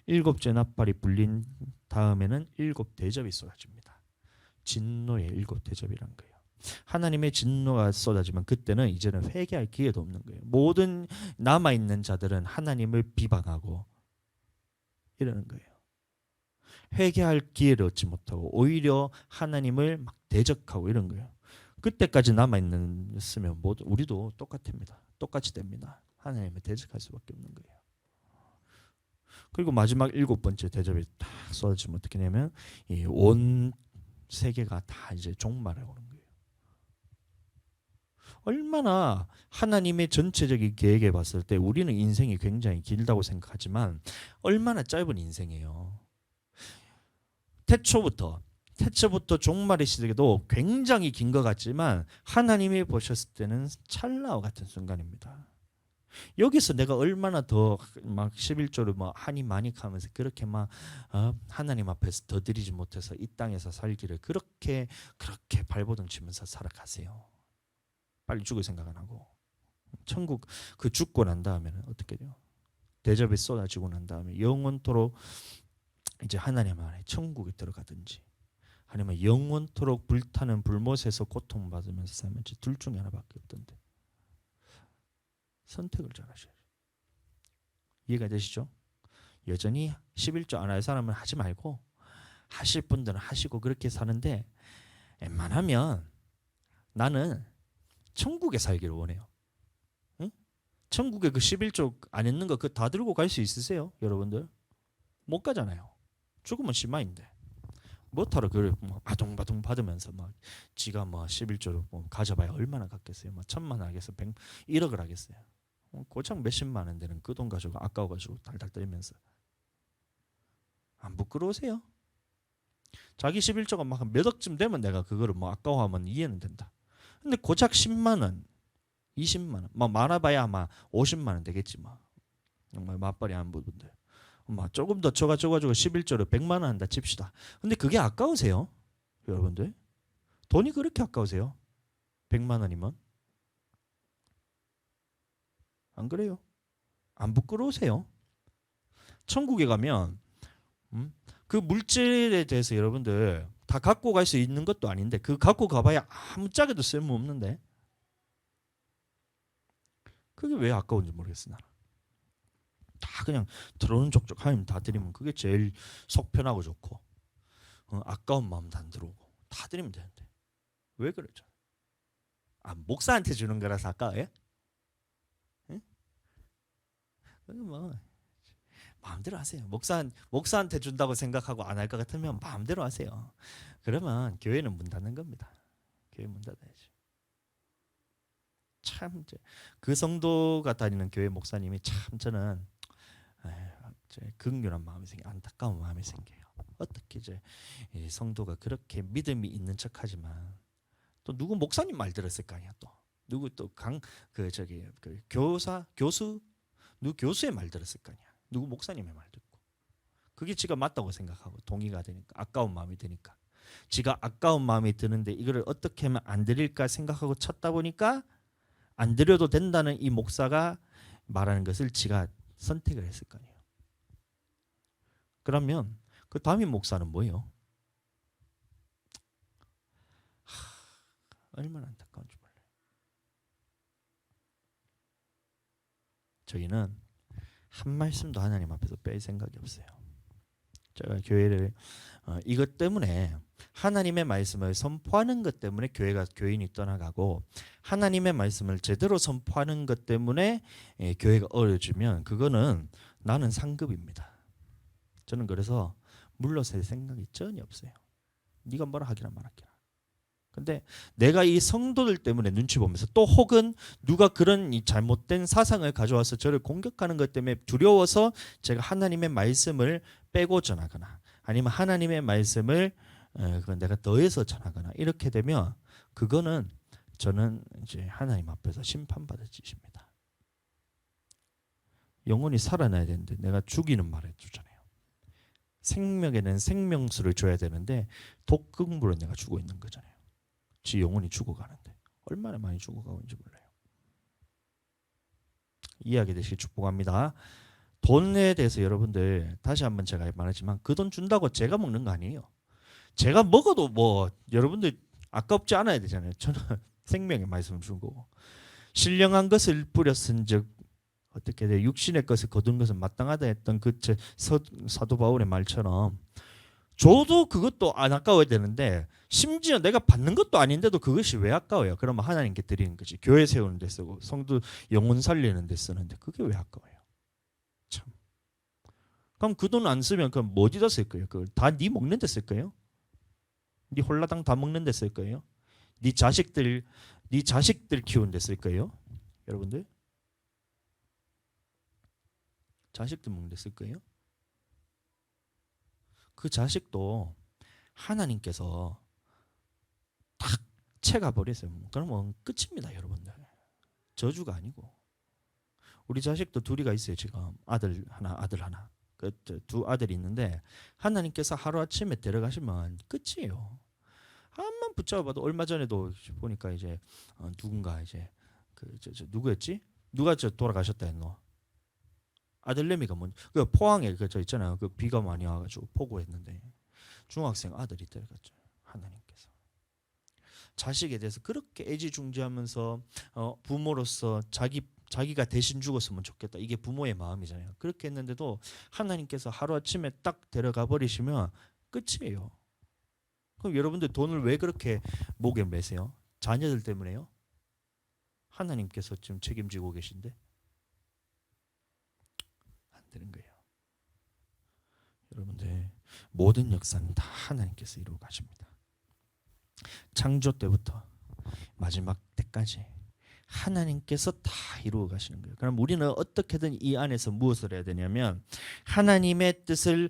일곱째 나팔이 불린 다음에는 일곱 대접이 쏟아집니다. 진노의 7 대접이란 거예요. 하나님의 진노가 쏟아지면 그때는 이제는 회개할 기회도 없는 거예요. 모든 남아있는 자들은 하나님을 비방하고 이러는 거예요. 회개할 기회를 얻지 못하고 오히려 하나님을 막 대적하고 이런 거예요. 그때까지 남아있으면 모두 우리도 똑같습니다. 똑같이 됩니다. 하나님을 대적할 수밖에 없는 거예요. 그리고 마지막 7번째 대접이 딱 쏟아지면 어떻게 되냐면 이 온 세계가 다 이제 종말에 오는 거예요. 얼마나 하나님의 전체적인 계획에 봤을 때 우리는 인생이 굉장히 길다고 생각하지만 얼마나 짧은 인생이에요. 태초부터 종말의 시대도 굉장히 긴 것 같지만 하나님이 보셨을 때는 찰나와 같은 순간입니다. 여기서 내가 얼마나 더 막 11조를 뭐 하니 많이 하면서 그렇게 막 하나님 앞에서 더 드리지 못해서 이 땅에서 살기를 그렇게 발버둥 치면서 살아가세요. 빨리 죽을 생각 안 하고 천국 그 죽고 난 다음에는 어떻게 돼요? 대접이 쏟아지고 난 다음에 영원토록 이제 하나님 안에 천국에 들어가든지 아니면 영원토록 불타는 불못에서 고통받으면서 살면지 둘 중에 하나밖에 없던데 선택을 잘 하셔야죠. 이해가 되시죠? 여전히 11조 안 할 사람은 하지 말고 하실 분들은 하시고 그렇게 사는데 웬만하면 나는 천국에 살기를 원해요. 응? 천국에 그 11조 안 했는 거 그거 다 들고 갈 수 있으세요? 여러분들? 못 가잖아요. 죽으면 심화인데 뭐하러 그걸 뭐 바둥바둥 받으면서 막 지가 뭐 11조를 뭐 가져봐야 얼마나 갖겠어요? 뭐 1,000만 원 하겠어요? 1억을 하겠어요? 고작 몇십만 원 되는 그 돈 가지고 아까워가지고 달달 떨면서 안 부끄러우세요? 자기 11조가 막 몇 억쯤 되면 내가 그거를 뭐 아까워하면 이해는 된다. 근데 고작 10만 원, 20만 원, 뭐 많아봐야 아마 50만 원 되겠지 뭐. 정말 맞벌이 한 부분들. 조금 더 줘가지고 11조를 100만 원 한다 칩시다. 근데 그게 아까우세요? 여러분들? 돈이 그렇게 아까우세요? 100만 원이면? 안 그래요? 안 부끄러우세요? 천국에 가면 그 물질에 대해서 여러분들 다 갖고 갈 수 있는 것도 아닌데 그 갖고 가봐야 아무짝에도 쓸모없는데 그게 왜 아까운지 모르겠어 나는. 다 그냥 들어오는 족족 하나님 다 드리면 그게 제일 속 편하고 좋고 아까운 마음도 안 들어오고 다 드리면 되는데 왜 그러죠? 목사한테 주는 거라서 아까워요? 응? 뭐 마음대로 하세요. 목사한테 준다고 생각하고 안 할 것 같으면 마음대로 하세요. 그러면 교회는 문 닫는 겁니다. 교회 문 닫아야죠. 참 그 성도가 다니는 교회 목사님이 참 저는 긍휼한 마음이 생겨 안타까운 마음이 생겨요. 어떻게 이제 성도가 그렇게 믿음이 있는 척하지만 또 누구 목사님 말 들었을 거 아니야 또 누구 또 그 교수 누구 교수의 말 들었을 거 아니야 누구 목사님의 말 듣고 그게 지가 맞다고 생각하고 동의가 되니까 아까운 마음이 드니까 지가 아까운 마음이 드는데 이거를 어떻게 하면 안 드릴까 생각하고 찾다 보니까 안 드려도 된다는 이 목사가 말하는 것을 지가 선택을 했을 거 아니에요. 그러면 그 담임 목사는 뭐예요? 얼마나 안타까운지 몰라요. 저희는 한 말씀도 하나님 앞에서 뺄 생각이 없어요. 제가 교회를 이것 때문에 하나님의 말씀을 선포하는 것 때문에 교인이 떠나가고 하나님의 말씀을 제대로 선포하는 것 때문에 교회가 어려지면 그거는 나는 상급입니다. 저는 그래서 물러설 생각이 전혀 없어요. 네가 뭐라 하기나 말하기나. 근데 내가 이 성도들 때문에 눈치 보면서 또 혹은 누가 그런 이 잘못된 사상을 가져와서 저를 공격하는 것 때문에 두려워서 제가 하나님의 말씀을 빼고 전하거나 아니면 하나님의 말씀을 내가 더해서 전하거나 이렇게 되면 그거는 저는 이제 하나님 앞에서 심판받을 짓입니다. 영혼이 살아나야 되는데 내가 죽이는 말을 해주잖아요. 생명에는 생명수를 줘야 되는데 독극물로 내가 주고 있는 거잖아요. 지 영혼이 죽어가는데 얼마나 많이 죽어가는지 몰라요. 이해하게 되시길 축복합니다. 돈에 대해서 여러분들 다시 한번 제가 말하지만 그 돈 준다고 제가 먹는 거 아니에요. 제가 먹어도 뭐 여러분들 아깝지 않아야 되잖아요. 저는 생명의 말씀을 준 거고 신령한 것을 뿌렸은즉 어떻게 돼? 육신의 것을 거둔 것은 마땅하다 했던 그 사도 바울의 말처럼 저도 그것도 안 아까워야 되는데 심지어 내가 받는 것도 아닌데도 그것이 왜 아까워요? 그러면 하나님께 드리는 거지. 교회 세우는 데 쓰고 성도 영혼 살리는 데 쓰는데 그게 왜 아까워요? 참. 그럼 그 돈 안 쓰면 그럼 뭐 어디다 쓸 거예요? 그걸 다 네 먹는 데 쓸 거예요? 네 홀라당 다 먹는 데 쓸 거예요? 네 자식들 키우는 데 쓸 거예요? 여러분들? 자식들 먹는 데 쓸 거예요? 그 자식도 하나님께서 탁 채가 버렸어요. 그러면 끝입니다, 여러분들. 저주가 아니고. 우리 자식도 둘이가 있어요, 지금. 아들 하나, 아들 하나. 그 두 아들이 있는데 하나님께서 하루아침에 데려가시면 끝이에요. 한번 붙잡아봐도 얼마 전에도 보니까 이제 누군가 이제 누구였지? 누가 돌아가셨다 했노? 아들내미가 그 포항에 그 있잖아요. 그 비가 많이 와가지고 폭우했는데 중학생 아들이 데려갔죠. 하나님께서 자식에 대해서 그렇게 애지중지하면서 부모로서 자기가 대신 죽었으면 좋겠다. 이게 부모의 마음이잖아요. 그렇게 했는데도 하나님께서 하루아침에 딱 데려가 버리시면 끝이에요. 그럼 여러분들 돈을 왜 그렇게 목에 매세요? 자녀들 때문에요? 하나님께서 지금 책임지고 계신데 안 되는 거예요. 여러분들 모든 역사는 다 하나님께서 이루어 가십니다. 창조 때부터 마지막 때까지 하나님께서 다 이루어 가시는 거예요. 그럼 우리는 어떻게든 이 안에서 무엇을 해야 되냐면 하나님의 뜻을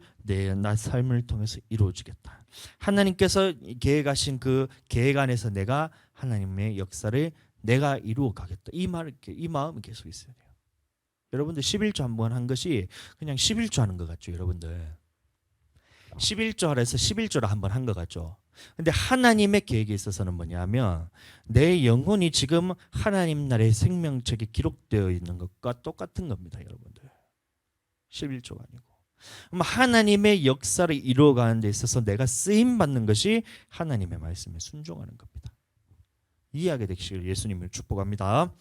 나 삶을 통해서 이루어지겠다. 하나님께서 계획하신 그 계획 안에서 내가 하나님의 역사를 내가 이루어 가겠다. 이 마음이 계속 있어야 돼요. 여러분들 11조 한번 한 것이 그냥 11조 하는 것 같죠, 여러분들. 11조 하래서 11조를 한번 한 것 같죠. 근데 하나님의 계획에 있어서는 뭐냐면 내 영혼이 지금 하나님 나라의 생명책에 기록되어 있는 것과 똑같은 겁니다, 여러분들. 11조가 아니고. 그럼 하나님의 역사를 이루어가는 데 있어서 내가 쓰임 받는 것이 하나님의 말씀에 순종하는 겁니다. 이해하게 되시길 예수님을 축복합니다.